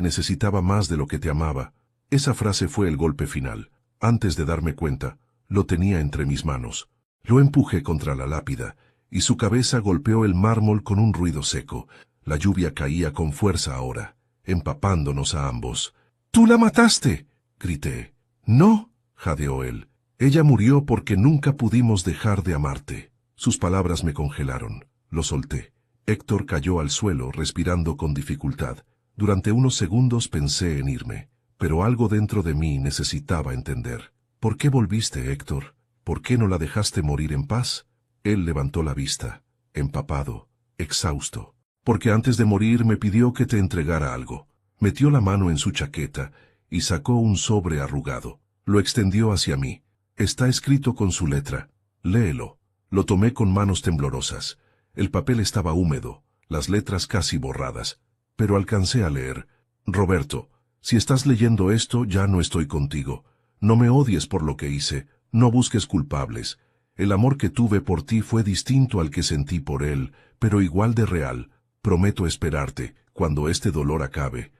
necesitaba más de lo que te amaba. Esa frase fue el golpe final. Antes de darme cuenta, lo tenía entre mis manos. Lo empujé contra la lápida, y su cabeza golpeó el mármol con un ruido seco. La lluvia caía con fuerza ahora, empapándonos a ambos. ¡Tú la mataste!, grité. No, jadeó él. Ella murió porque nunca pudimos dejar de amarte. Sus palabras me congelaron. Lo solté. Héctor cayó al suelo, respirando con dificultad. Durante unos segundos pensé en irme, pero algo dentro de mí necesitaba entender. ¿Por qué volviste, Héctor? ¿Por qué no la dejaste morir en paz? Él levantó la vista, empapado, exhausto. Porque antes de morir me pidió que te entregara algo. Metió la mano en su chaqueta y sacó un sobre arrugado. Lo extendió hacia mí. Está escrito con su letra. Léelo. Lo tomé con manos temblorosas. El papel estaba húmedo, las letras casi borradas. pero alcancé a leer: Roberto, si estás leyendo esto, ya no estoy contigo. No me odies por lo que hice, no busques culpables. El amor que tuve por ti fue distinto al que sentí por él, pero igual de real. Prometo esperarte, cuando este dolor acabe.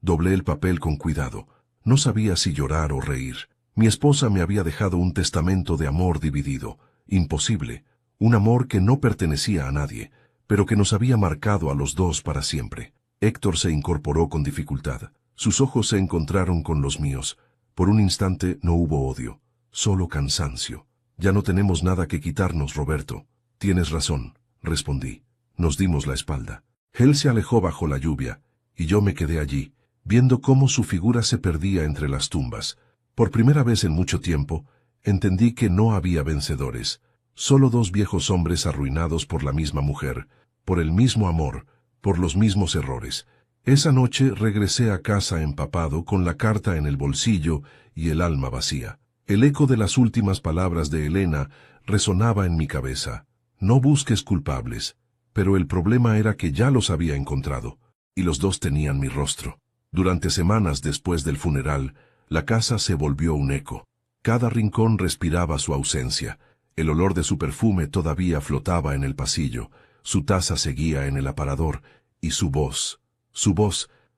Doblé el papel con cuidado. No sabía si llorar o reír. Mi esposa me había dejado un testamento de amor dividido. Imposible. Un amor que no pertenecía a nadie, pero que nos había marcado a los dos para siempre. Héctor se incorporó con dificultad. Sus ojos se encontraron con los míos. Por un instante no hubo odio, solo cansancio. Ya no tenemos nada que quitarnos, Roberto. Tienes razón, respondí. Nos dimos la espalda. Él se alejó bajo la lluvia, y yo me quedé allí, viendo cómo su figura se perdía entre las tumbas. Por primera vez en mucho tiempo, entendí que no había vencedores, solo dos viejos hombres arruinados por la misma mujer, por el mismo amor, por los mismos errores. Esa noche regresé a casa empapado, con la carta en el bolsillo y el alma vacía. El eco de las últimas palabras de Elena resonaba en mi cabeza. No busques culpables. Pero el problema era que ya los había encontrado, y los dos tenían mi rostro. Durante semanas después del funeral, la casa se volvió un eco. Cada rincón respiraba su ausencia. El olor de su perfume todavía flotaba en el pasillo, su taza seguía en el aparador, y su voz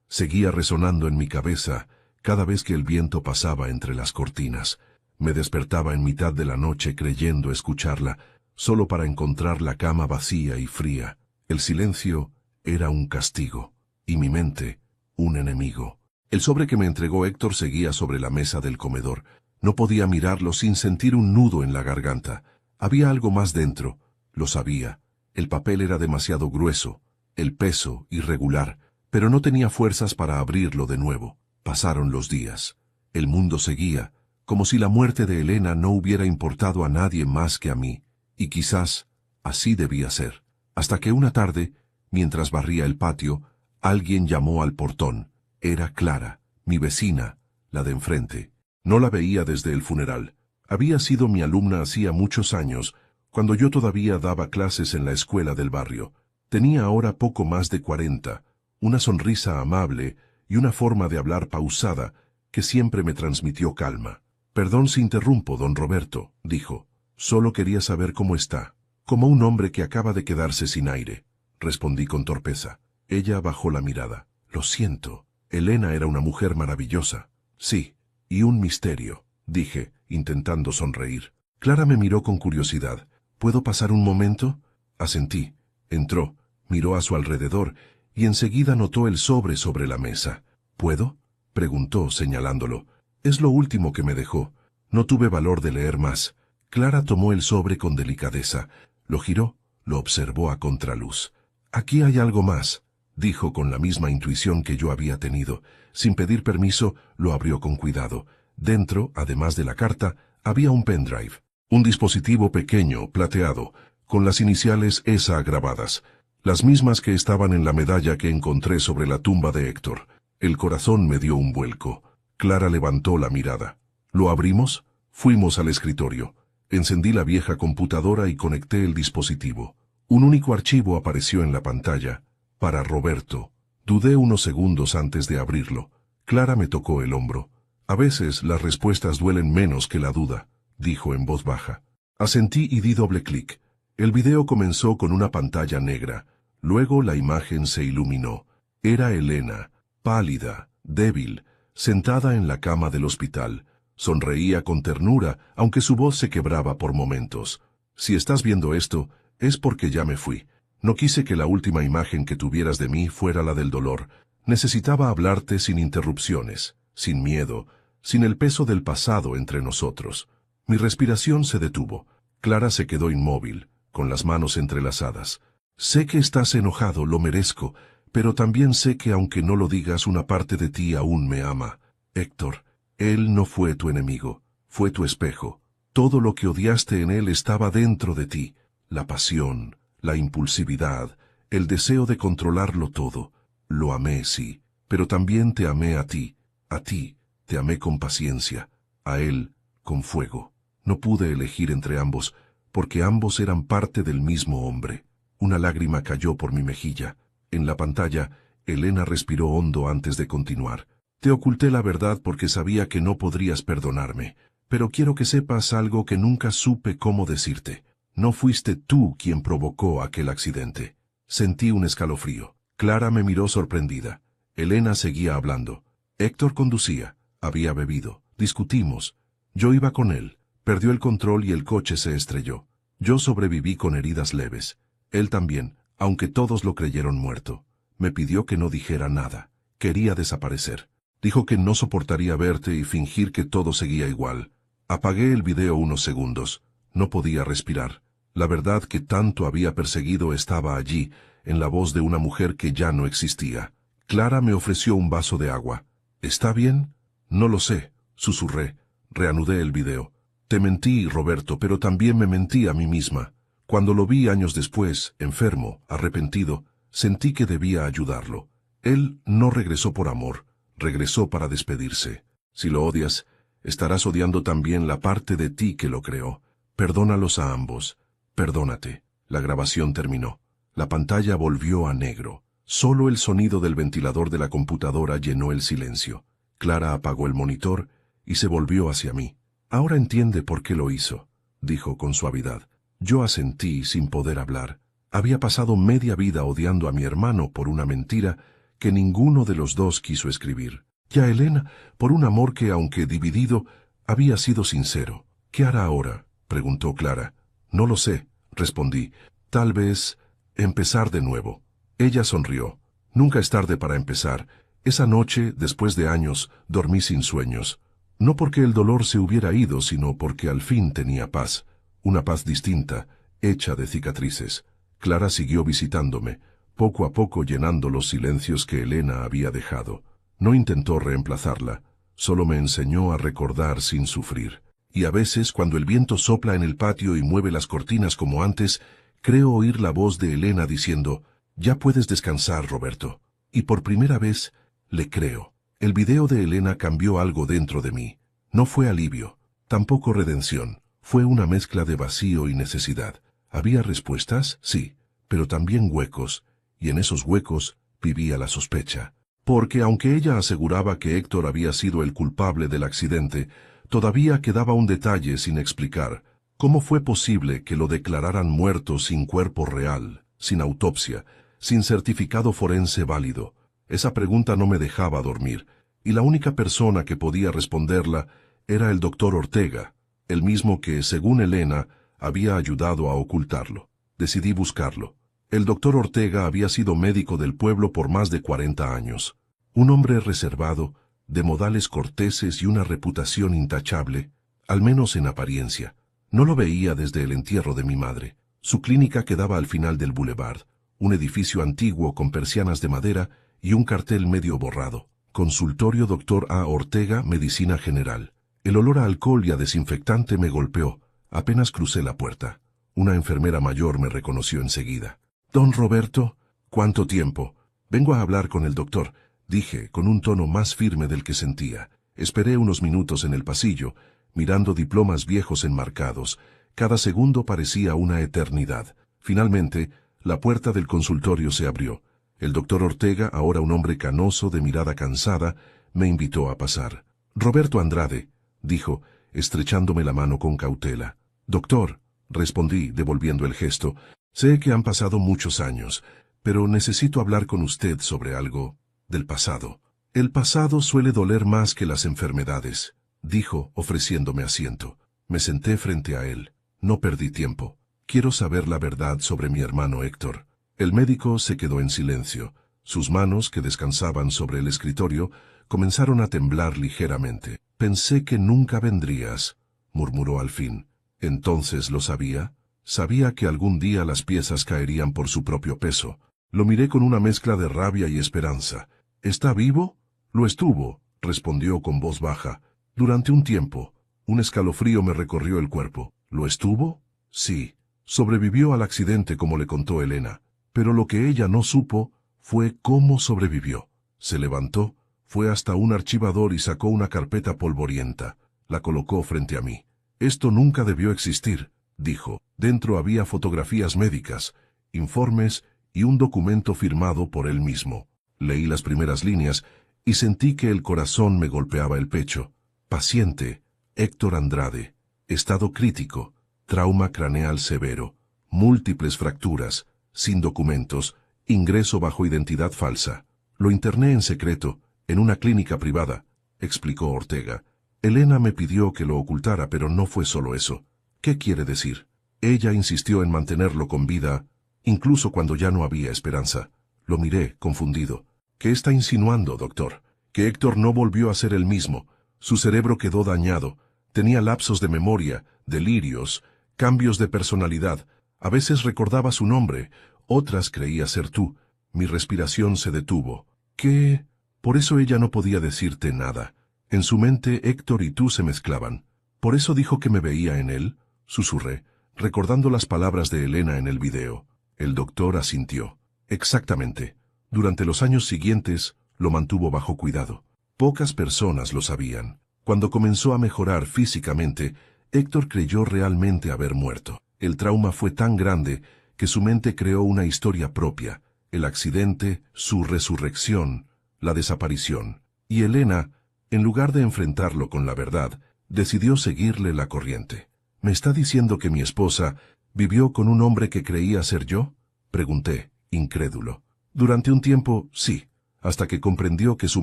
seguía resonando en mi cabeza cada vez que el viento pasaba entre las cortinas. Me despertaba en mitad de la noche creyendo escucharla, solo para encontrar la cama vacía y fría. El silencio era un castigo, y mi mente, un enemigo. El sobre que me entregó Héctor seguía sobre la mesa del comedor. No podía mirarlo sin sentir un nudo en la garganta. Había algo más dentro, lo sabía. El papel era demasiado grueso, el peso irregular, pero no tenía fuerzas para abrirlo de nuevo. Pasaron los días. El mundo seguía, como si la muerte de Elena no hubiera importado a nadie más que a mí. Y quizás así debía ser, hasta que una tarde, mientras barría el patio, alguien llamó al portón. Era Clara, mi vecina, la de enfrente. No la veía desde el funeral. Había sido mi alumna hacía muchos años, cuando yo todavía daba clases en la escuela del barrio. Tenía ahora poco más de 40, una sonrisa amable y una forma de hablar pausada que siempre me transmitió calma. «Perdón si interrumpo, don Roberto», dijo. «Solo quería saber cómo está». «Como un hombre que acaba de quedarse sin aire», respondí con torpeza. Ella bajó la mirada. «Lo siento. Elena era una mujer maravillosa». «Sí, y un misterio», dije, intentando sonreír. Clara me miró con curiosidad. «¿Puedo pasar un momento?» Asentí. Entró, miró a su alrededor y enseguida notó el sobre la mesa. «¿Puedo?», preguntó, señalándolo. «Es lo último que me dejó. No tuve valor de leer más». Clara tomó el sobre con delicadeza, lo giró, lo observó a contraluz. «Aquí hay algo más», dijo con la misma intuición que yo había tenido. Sin pedir permiso, lo abrió con cuidado. Dentro, además de la carta, había un pendrive, un dispositivo pequeño, plateado, con las iniciales ESA grabadas, las mismas que estaban en la medalla que encontré sobre la tumba de Héctor. El corazón me dio un vuelco. Clara levantó la mirada. ¿Lo abrimos? Fuimos al escritorio. Encendí la vieja computadora y conecté el dispositivo. Un único archivo apareció en la pantalla. Para Roberto. Dudé unos segundos antes de abrirlo. Clara me tocó el hombro. «A veces las respuestas duelen menos que la duda», dijo en voz baja. Asentí y di doble clic. El video comenzó con una pantalla negra. Luego la imagen se iluminó. Era Elena, pálida, débil, sentada en la cama del hospital. Sonreía con ternura, aunque su voz se quebraba por momentos. «Si estás viendo esto, es porque ya me fui. No quise que la última imagen que tuvieras de mí fuera la del dolor. Necesitaba hablarte sin interrupciones, sin miedo, sin el peso del pasado entre nosotros». Mi respiración se detuvo. Clara se quedó inmóvil, con las manos entrelazadas. «Sé que estás enojado, lo merezco, pero también sé que aunque no lo digas, una parte de ti aún me ama. Héctor, él no fue tu enemigo, fue tu espejo. Todo lo que odiaste en él estaba dentro de ti. La pasión, la impulsividad, el deseo de controlarlo todo. Lo amé, sí, pero también te amé a ti. A ti, te amé con paciencia. A él, con fuego. No pude elegir entre ambos, porque ambos eran parte del mismo hombre». Una lágrima cayó por mi mejilla. En la pantalla, Elena respiró hondo antes de continuar. Te oculté la verdad porque sabía que no podrías perdonarme, pero quiero que sepas algo que nunca supe cómo decirte. No fuiste tú quien provocó aquel accidente. Sentí un escalofrío. Clara me miró sorprendida. Elena seguía hablando. Héctor conducía. Había bebido. Discutimos. Yo iba con él. Perdió el control y el coche se estrelló. Yo sobreviví con heridas leves. Él también, aunque todos lo creyeron muerto. Me pidió que no dijera nada. Quería desaparecer. Dijo que no soportaría verte y fingir que todo seguía igual. Apagué el video unos segundos. No podía respirar. La verdad que tanto había perseguido estaba allí, en la voz de una mujer que ya no existía. Clara me ofreció un vaso de agua. ¿Está bien? No lo sé, susurré. Reanudé el video. Te mentí, Roberto, pero también me mentí a mí misma. Cuando lo vi años después, enfermo, arrepentido, sentí que debía ayudarlo. Él no regresó por amor, regresó para despedirse. Si lo odias, estarás odiando también la parte de ti que lo creó. Perdónalos a ambos. Perdónate. La grabación terminó. La pantalla volvió a negro. Solo el sonido del ventilador de la computadora llenó el silencio. Clara apagó el monitor y se volvió hacia mí. Ahora entiende por qué lo hizo, dijo con suavidad. Yo asentí sin poder hablar. Había pasado media vida odiando a mi hermano por una mentira que ninguno de los dos quiso escribir. Y a Elena por un amor que, aunque dividido, había sido sincero. ¿Qué hará ahora?, preguntó Clara. No lo sé, respondí. Tal vez empezar de nuevo. Ella sonrió. Nunca es tarde para empezar. Esa noche, después de años, dormí sin sueños. No porque el dolor se hubiera ido, sino porque al fin tenía paz. Una paz distinta, hecha de cicatrices. Clara siguió visitándome, poco a poco llenando los silencios que Elena había dejado. No intentó reemplazarla, solo me enseñó a recordar sin sufrir. Y a veces, cuando el viento sopla en el patio y mueve las cortinas como antes, creo oír la voz de Elena diciendo, «Ya puedes descansar, Roberto». Y por primera vez, le creo. El video de Elena cambió algo dentro de mí. No fue alivio, tampoco redención. Fue una mezcla de vacío y necesidad. ¿Había respuestas? Sí, pero también huecos, y en esos huecos vivía la sospecha. Porque aunque ella aseguraba que Héctor había sido el culpable del accidente, todavía quedaba un detalle sin explicar. ¿Cómo fue posible que lo declararan muerto sin cuerpo real, sin autopsia, sin certificado forense válido? Esa pregunta no me dejaba dormir, y la única persona que podía responderla era el doctor Ortega, el mismo que, según Elena, había ayudado a ocultarlo. Decidí buscarlo. El doctor Ortega había sido médico del pueblo por más de 40 años. Un hombre reservado, de modales corteses y una reputación intachable, al menos en apariencia. No lo veía desde el entierro de mi madre. Su clínica quedaba al final del boulevard, un edificio antiguo con persianas de madera y un cartel medio borrado. Consultorio Dr. A. Ortega, Medicina General. El olor a alcohol y a desinfectante me golpeó. Apenas crucé la puerta. Una enfermera mayor me reconoció enseguida. «Don Roberto, ¿cuánto tiempo? Vengo a hablar con el doctor», dije, con un tono más firme del que sentía. Esperé unos minutos en el pasillo, mirando diplomas viejos enmarcados. Cada segundo parecía una eternidad. Finalmente, la puerta del consultorio se abrió. El doctor Ortega, ahora un hombre canoso de mirada cansada, me invitó a pasar. «Roberto Andrade», dijo, estrechándome la mano con cautela. «Doctor», respondí, devolviendo el gesto, «sé que han pasado muchos años, pero necesito hablar con usted sobre algo del pasado». «El pasado suele doler más que las enfermedades», dijo, ofreciéndome asiento. Me senté frente a él. No perdí tiempo. «Quiero saber la verdad sobre mi hermano Héctor». El médico se quedó en silencio. Sus manos, que descansaban sobre el escritorio, comenzaron a temblar ligeramente. «Pensé que nunca vendrías», murmuró al fin. «¿Entonces lo sabía?» Sabía que algún día las piezas caerían por su propio peso. Lo miré con una mezcla de rabia y esperanza. «¿Está vivo?» «Lo estuvo», respondió con voz baja. «Durante un tiempo». Un escalofrío me recorrió el cuerpo. «¿Lo estuvo?» «Sí». Sobrevivió al accidente como le contó Elena. Pero lo que ella no supo fue cómo sobrevivió. Se levantó, fue hasta un archivador y sacó una carpeta polvorienta. La colocó frente a mí. «Esto nunca debió existir», dijo. Dentro había fotografías médicas, informes y un documento firmado por él mismo. Leí las primeras líneas y sentí que el corazón me golpeaba el pecho. Paciente, Héctor Andrade. Estado crítico. Trauma craneal severo. Múltiples fracturas. Sin documentos. Ingreso bajo identidad falsa. Lo interné en secreto, en una clínica privada, explicó Ortega. Elena me pidió que lo ocultara, pero no fue solo eso. ¿Qué quiere decir? Ella insistió en mantenerlo con vida, incluso cuando ya no había esperanza. Lo miré, confundido. ¿Qué está insinuando, doctor? Que Héctor no volvió a ser el mismo. Su cerebro quedó dañado. Tenía lapsos de memoria, delirios, cambios de personalidad. A veces recordaba su nombre, otras creía ser tú. Mi respiración se detuvo. ¿Qué? Por eso ella no podía decirte nada. En su mente Héctor y tú se mezclaban. Por eso dijo que me veía en él, susurré, recordando las palabras de Elena en el video. El doctor asintió. Exactamente. Durante los años siguientes, lo mantuvo bajo cuidado. Pocas personas lo sabían. Cuando comenzó a mejorar físicamente, Héctor creyó realmente haber muerto. El trauma fue tan grande que su mente creó una historia propia. El accidente, su resurrección, la desaparición. Y Elena, en lugar de enfrentarlo con la verdad, decidió seguirle la corriente. ¿Me está diciendo que mi esposa vivió con un hombre que creía ser yo? Pregunté, incrédulo. Durante un tiempo, sí, hasta que comprendió que su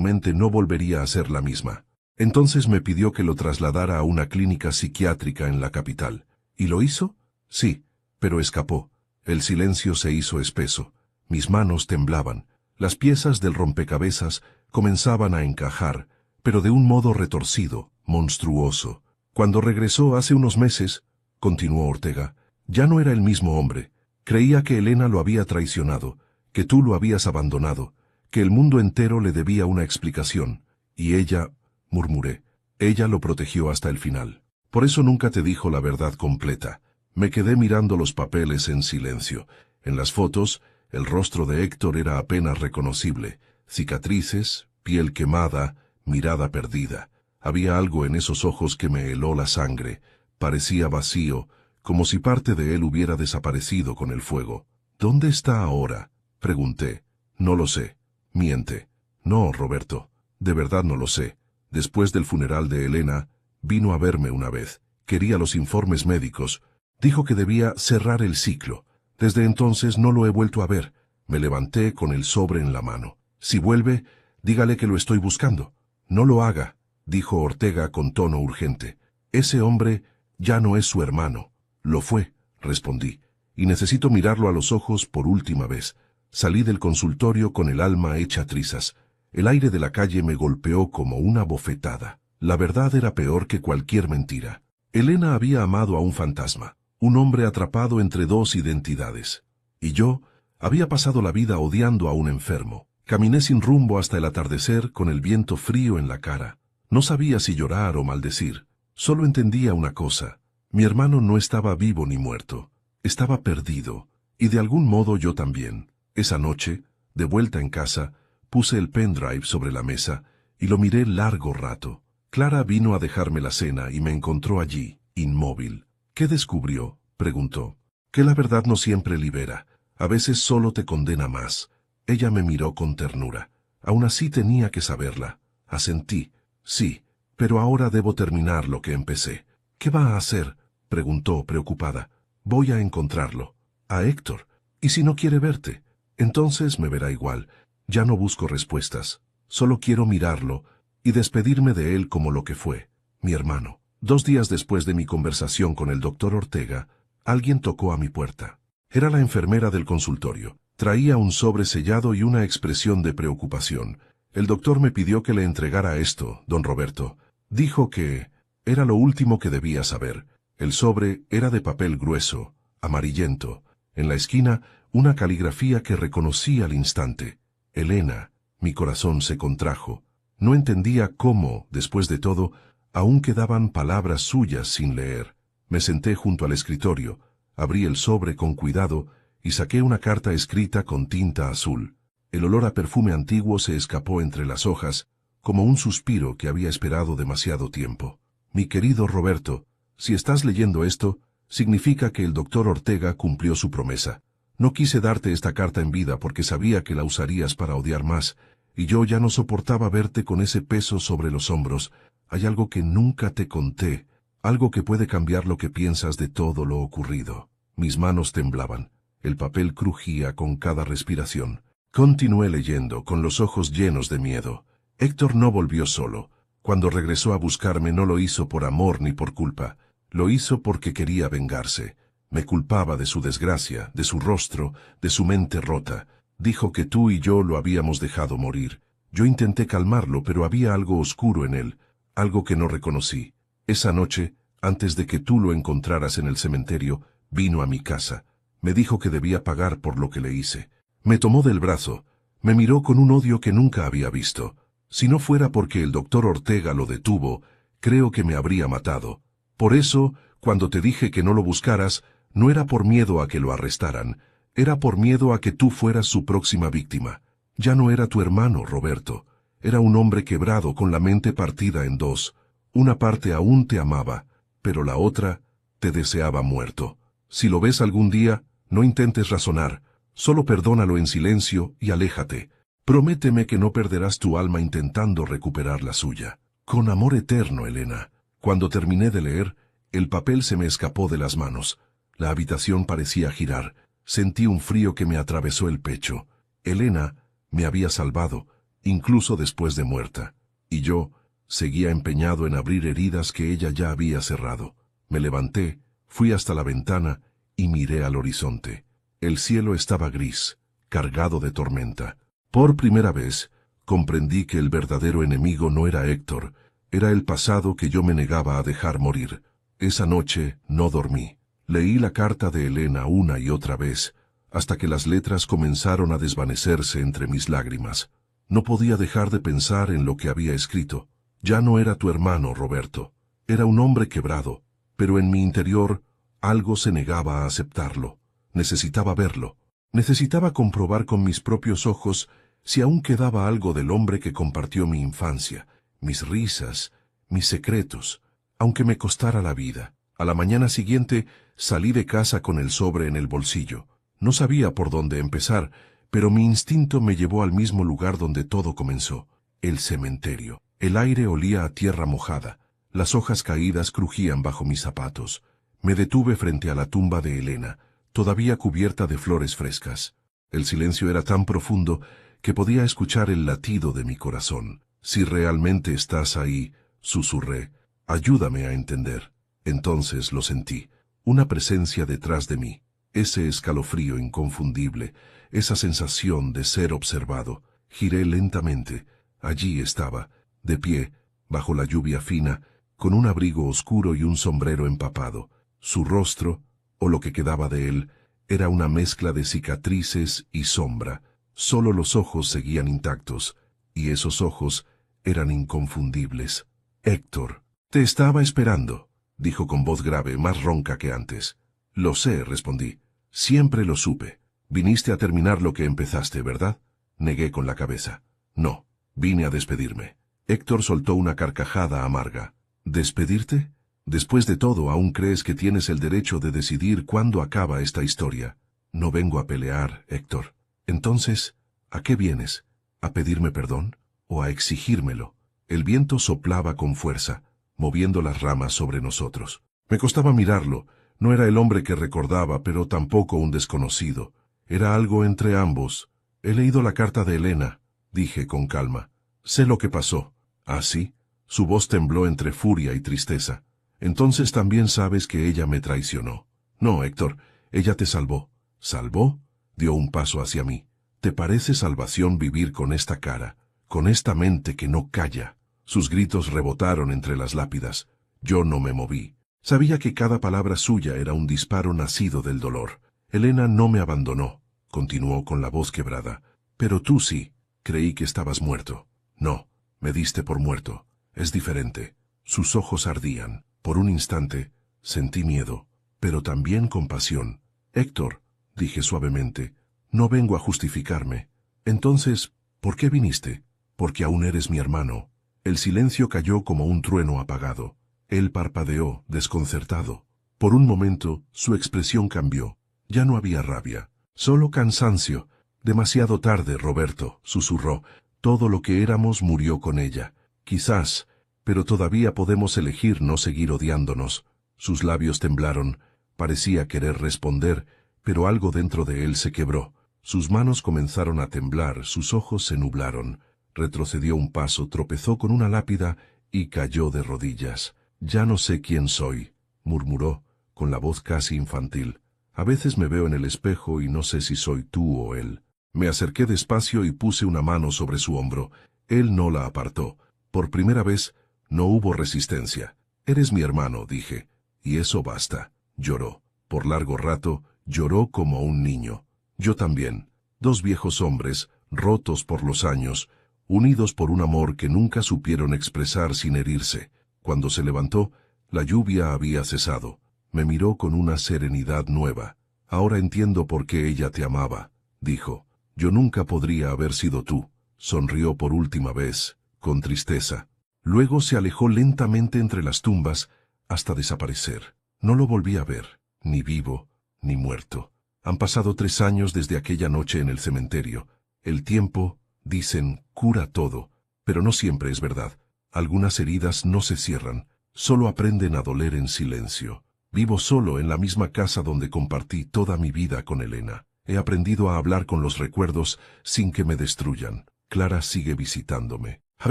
mente no volvería a ser la misma. Entonces me pidió que lo trasladara a una clínica psiquiátrica en la capital. ¿Y lo hizo? Sí, pero escapó. El silencio se hizo espeso. Mis manos temblaban. Las piezas del rompecabezas comenzaban a encajar, pero de un modo retorcido, monstruoso. Cuando regresó hace unos meses, continuó Ortega, ya no era el mismo hombre. Creía que Elena lo había traicionado, que tú lo habías abandonado, que el mundo entero le debía una explicación. Y ella, murmuré, ella lo protegió hasta el final. Por eso nunca te dijo la verdad completa. Me quedé mirando los papeles en silencio. En las fotos, el rostro de Héctor era apenas reconocible. Cicatrices, piel quemada, mirada perdida. Había algo en esos ojos que me heló la sangre. Parecía vacío, como si parte de él hubiera desaparecido con el fuego. ¿Dónde está ahora? Pregunté. No lo sé. Miente. No, Roberto. De verdad no lo sé. Después del funeral de Elena, vino a verme una vez. Quería los informes médicos. Dijo que debía cerrar el ciclo. Desde entonces no lo he vuelto a ver. Me levanté con el sobre en la mano. Si vuelve, dígale que lo estoy buscando. No lo haga, dijo Ortega con tono urgente. Ese hombre ya no es su hermano. Lo fue, respondí, y necesito mirarlo a los ojos por última vez. Salí del consultorio con el alma hecha trizas. El aire de la calle me golpeó como una bofetada. La verdad era peor que cualquier mentira. Elena había amado a un fantasma, un hombre atrapado entre dos identidades. Y yo había pasado la vida odiando a un enfermo. Caminé sin rumbo hasta el atardecer con el viento frío en la cara. No sabía si llorar o maldecir. Solo entendía una cosa. Mi hermano no estaba vivo ni muerto. Estaba perdido. Y de algún modo yo también. Esa noche, de vuelta en casa, puse el pendrive sobre la mesa y lo miré largo rato. Clara vino a dejarme la cena y me encontró allí, inmóvil. ¿Qué descubrió? Preguntó. Que la verdad no siempre libera. A veces solo te condena más. Ella me miró con ternura. Aún así tenía que saberla. Asentí. Sí, pero ahora debo terminar lo que empecé. ¿Qué va a hacer? Preguntó, preocupada. Voy a encontrarlo. A Héctor. ¿Y si no quiere verte? Entonces me verá igual. Ya no busco respuestas. Solo quiero mirarlo y despedirme de él como lo que fue, mi hermano. 2 días después de mi conversación con el doctor Ortega, alguien tocó a mi puerta. Era la enfermera del consultorio. Traía un sobre sellado y una expresión de preocupación. El doctor me pidió que le entregara esto, don Roberto. Dijo que era lo último que debía saber. El sobre era de papel grueso, amarillento. En la esquina, una caligrafía que reconocí al instante. Elena. Mi corazón se contrajo. No entendía cómo, después de todo, aún quedaban palabras suyas sin leer. Me senté junto al escritorio, abrí el sobre con cuidado y saqué una carta escrita con tinta azul. El olor a perfume antiguo se escapó entre las hojas, como un suspiro que había esperado demasiado tiempo. Mi querido Roberto, si estás leyendo esto, significa que el doctor Ortega cumplió su promesa. No quise darte esta carta en vida porque sabía que la usarías para odiar más, y yo ya no soportaba verte con ese peso sobre los hombros. Hay algo que nunca te conté, algo que puede cambiar lo que piensas de todo lo ocurrido. Mis manos temblaban. El papel crujía con cada respiración. Continué leyendo, con los ojos llenos de miedo. Héctor no volvió solo. Cuando regresó a buscarme no lo hizo por amor ni por culpa. Lo hizo porque quería vengarse. Me culpaba de su desgracia, de su rostro, de su mente rota. Dijo que tú y yo lo habíamos dejado morir. Yo intenté calmarlo, pero había algo oscuro en él, algo que no reconocí. Esa noche, antes de que tú lo encontraras en el cementerio, vino a mi casa. Me dijo que debía pagar por lo que le hice. Me tomó del brazo. Me miró con un odio que nunca había visto. Si no fuera porque el doctor Ortega lo detuvo, creo que me habría matado. Por eso, cuando te dije que no lo buscaras, no era por miedo a que lo arrestaran, era por miedo a que tú fueras su próxima víctima. Ya no era tu hermano, Roberto. Era un hombre quebrado con la mente partida en dos. Una parte aún te amaba, pero la otra te deseaba muerto. Si lo ves algún día, no intentes razonar. Solo perdónalo en silencio y aléjate. Prométeme que no perderás tu alma intentando recuperar la suya. Con amor eterno, Elena. Cuando terminé de leer, el papel se me escapó de las manos. La habitación parecía girar. Sentí un frío que me atravesó el pecho. Elena me había salvado, incluso después de muerta. Y yo seguía empeñado en abrir heridas que ella ya había cerrado. Me levanté, fui hasta la ventana y miré al horizonte. El cielo estaba gris, cargado de tormenta. Por primera vez, comprendí que el verdadero enemigo no era Héctor, era el pasado que yo me negaba a dejar morir. Esa noche no dormí. Leí la carta de Elena una y otra vez, hasta que las letras comenzaron a desvanecerse entre mis lágrimas. No podía dejar de pensar en lo que había escrito. Ya no era tu hermano, Roberto. Era un hombre quebrado, pero en mi interior algo se negaba a aceptarlo. Necesitaba verlo. Necesitaba comprobar con mis propios ojos si aún quedaba algo del hombre que compartió mi infancia, mis risas, mis secretos, aunque me costara la vida. A la mañana siguiente salí de casa con el sobre en el bolsillo. No sabía por dónde empezar, pero mi instinto me llevó al mismo lugar donde todo comenzó, el cementerio. El aire olía a tierra mojada, las hojas caídas crujían bajo mis zapatos. Me detuve frente a la tumba de Elena, todavía cubierta de flores frescas. El silencio era tan profundo que podía escuchar el latido de mi corazón. Si realmente estás ahí, susurré, ayúdame a entender. Entonces lo sentí, una presencia detrás de mí, ese escalofrío inconfundible, esa sensación de ser observado. Giré lentamente. Allí estaba, de pie, bajo la lluvia fina, con un abrigo oscuro y un sombrero empapado. Su rostro, o lo que quedaba de él, era una mezcla de cicatrices y sombra. Solo los ojos seguían intactos, y esos ojos eran inconfundibles. Héctor, te estaba esperando, dijo con voz grave, más ronca que antes. Lo sé, respondí. Siempre lo supe. Viniste a terminar lo que empezaste, ¿verdad? Negué con la cabeza. No, vine a despedirme. Héctor soltó una carcajada amarga. ¿Despedirte? Después de todo, ¿aún crees que tienes el derecho de decidir cuándo acaba esta historia? No vengo a pelear, Héctor. Entonces, ¿a qué vienes? ¿A pedirme perdón? ¿O a exigírmelo? El viento soplaba con fuerza, moviendo las ramas sobre nosotros. Me costaba mirarlo. No era el hombre que recordaba, pero tampoco un desconocido. Era algo entre ambos. He leído la carta de Elena, dije con calma. Sé lo que pasó. ¿Ah, sí? Su voz tembló entre furia y tristeza. Entonces también sabes que ella me traicionó. No, Héctor, ella te salvó. ¿Salvó? Dio un paso hacia mí. ¿Te parece salvación vivir con esta cara, con esta mente que no calla? Sus gritos rebotaron entre las lápidas. Yo no me moví. Sabía que cada palabra suya era un disparo nacido del dolor. Elena no me abandonó, continuó con la voz quebrada. Pero tú sí. Creí que estabas muerto. No, me diste por muerto. Es diferente. Sus ojos ardían. Por un instante, sentí miedo, pero también compasión. Héctor, dije suavemente, no vengo a justificarme. Entonces, ¿por qué viniste? Porque aún eres mi hermano. El silencio cayó como un trueno apagado. Él parpadeó, desconcertado. Por un momento, su expresión cambió. Ya no había rabia, Solo cansancio. Demasiado tarde, Roberto, susurró. Todo lo que éramos murió con ella. Quizás, pero todavía podemos elegir no seguir odiándonos. Sus labios temblaron. Parecía querer responder, pero algo dentro de él se quebró. Sus manos comenzaron a temblar, sus ojos se nublaron. Retrocedió un paso, tropezó con una lápida y cayó de rodillas. «Ya no sé quién soy», murmuró, con la voz casi infantil. «A veces me veo en el espejo y no sé si soy tú o él». Me acerqué despacio y puse una mano sobre su hombro. Él no la apartó. Por primera vez, no hubo resistencia. «Eres mi hermano», dije, «y eso basta». Lloró. Por largo rato, lloró como un niño. Yo también. Dos viejos hombres, rotos por los años, unidos por un amor que nunca supieron expresar sin herirse. Cuando se levantó, la lluvia había cesado. Me miró con una serenidad nueva. «Ahora entiendo por qué ella te amaba», dijo. «Yo nunca podría haber sido tú». Sonrió por última vez, con tristeza. Luego se alejó lentamente entre las tumbas, hasta desaparecer. No lo volví a ver, ni vivo, ni muerto. Han pasado 3 años desde aquella noche en el cementerio. El tiempo, dicen, cura todo, pero no siempre es verdad. Algunas heridas no se cierran, solo aprenden a doler en silencio. Vivo solo en la misma casa donde compartí toda mi vida con Elena. He aprendido a hablar con los recuerdos sin que me destruyan. Clara sigue visitándome. A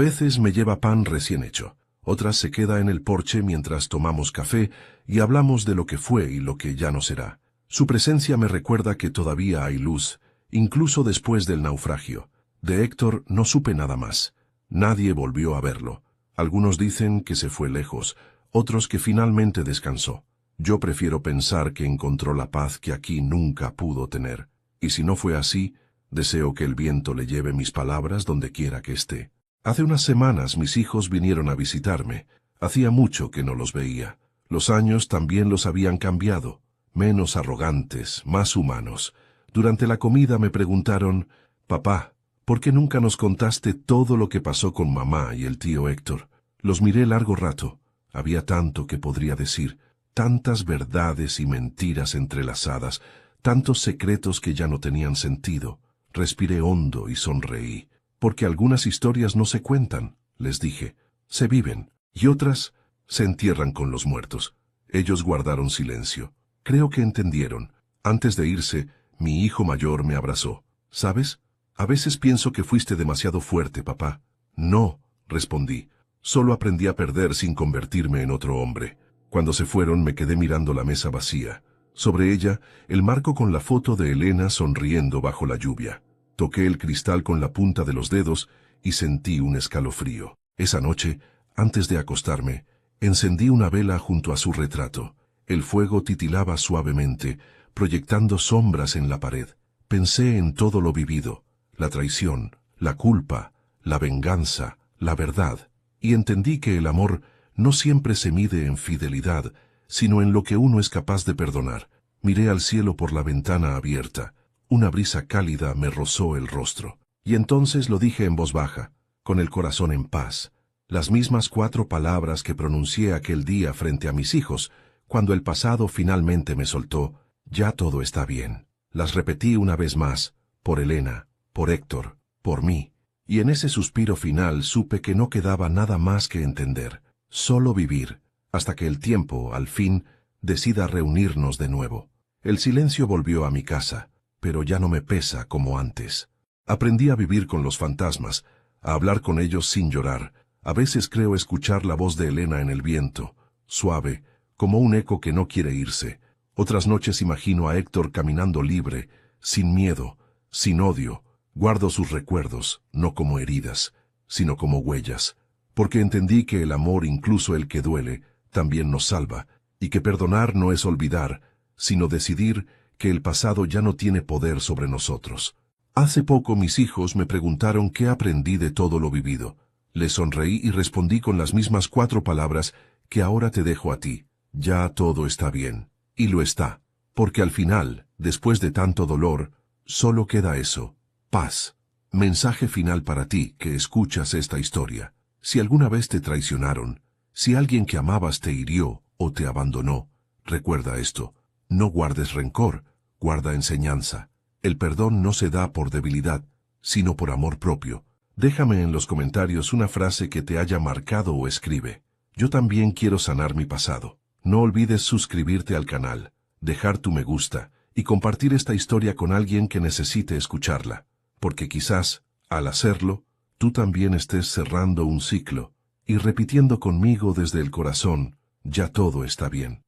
veces me lleva pan recién hecho. Otras se queda en el porche mientras tomamos café y hablamos de lo que fue y lo que ya no será. Su presencia me recuerda que todavía hay luz, incluso después del naufragio. De Héctor no supe nada más. Nadie volvió a verlo. Algunos dicen que se fue lejos, otros que finalmente descansó. Yo prefiero pensar que encontró la paz que aquí nunca pudo tener. Y si no fue así, deseo que el viento le lleve mis palabras donde quiera que esté. Hace unas semanas mis hijos vinieron a visitarme. Hacía mucho que no los veía. Los años también los habían cambiado. Menos arrogantes, más humanos. Durante la comida me preguntaron: «Papá, ¿por qué nunca nos contaste todo lo que pasó con mamá y el tío Héctor?» Los miré largo rato. Había tanto que podría decir. Tantas verdades y mentiras entrelazadas, tantos secretos que ya no tenían sentido. Respiré hondo y sonreí. «Porque algunas historias no se cuentan», les dije, «se viven, y otras se entierran con los muertos». Ellos guardaron silencio. Creo que entendieron. Antes de irse, mi hijo mayor me abrazó. «¿Sabes? A veces pienso que fuiste demasiado fuerte, papá». «No», respondí, «solo aprendí a perder sin convertirme en otro hombre». Cuando se fueron me quedé mirando la mesa vacía. Sobre ella, el marco con la foto de Elena sonriendo bajo la lluvia. Toqué el cristal con la punta de los dedos y sentí un escalofrío. Esa noche, antes de acostarme, encendí una vela junto a su retrato. El fuego titilaba suavemente, proyectando sombras en la pared. Pensé en todo lo vivido, la traición, la culpa, la venganza, la verdad, y entendí que el amor no siempre se mide en fidelidad, sino en lo que uno es capaz de perdonar. Miré al cielo por la ventana abierta. Una brisa cálida me rozó el rostro. Y entonces lo dije en voz baja, con el corazón en paz. Las mismas 4 palabras que pronuncié aquel día frente a mis hijos, cuando el pasado finalmente me soltó: «Ya todo está bien». Las repetí una vez más, por Elena, por Héctor, por mí. Y en ese suspiro final supe que no quedaba nada más que entender. Solo vivir, hasta que el tiempo, al fin, decida reunirnos de nuevo. El silencio volvió a mi casa, pero ya no me pesa como antes. Aprendí a vivir con los fantasmas, a hablar con ellos sin llorar. A veces creo escuchar la voz de Elena en el viento, suave, como un eco que no quiere irse. Otras noches imagino a Héctor caminando libre, sin miedo, sin odio. Guardo sus recuerdos, no como heridas, sino como huellas. Porque entendí que el amor, incluso el que duele, también nos salva, y que perdonar no es olvidar, sino decidir que el pasado ya no tiene poder sobre nosotros. Hace poco mis hijos me preguntaron qué aprendí de todo lo vivido. Les sonreí y respondí con las mismas 4 palabras que ahora te dejo a ti. Ya todo está bien. Y lo está. Porque al final, después de tanto dolor, solo queda eso: paz. Mensaje final para ti que escuchas esta historia. Si alguna vez te traicionaron, si alguien que amabas te hirió o te abandonó, recuerda esto: no guardes rencor, guarda enseñanza. El perdón no se da por debilidad, sino por amor propio. Déjame en los comentarios una frase que te haya marcado o escribe: yo también quiero sanar mi pasado. No olvides suscribirte al canal, dejar tu me gusta y compartir esta historia con alguien que necesite escucharla, porque quizás, al hacerlo, tú también estés cerrando un ciclo y repitiendo conmigo desde el corazón: ya todo está bien.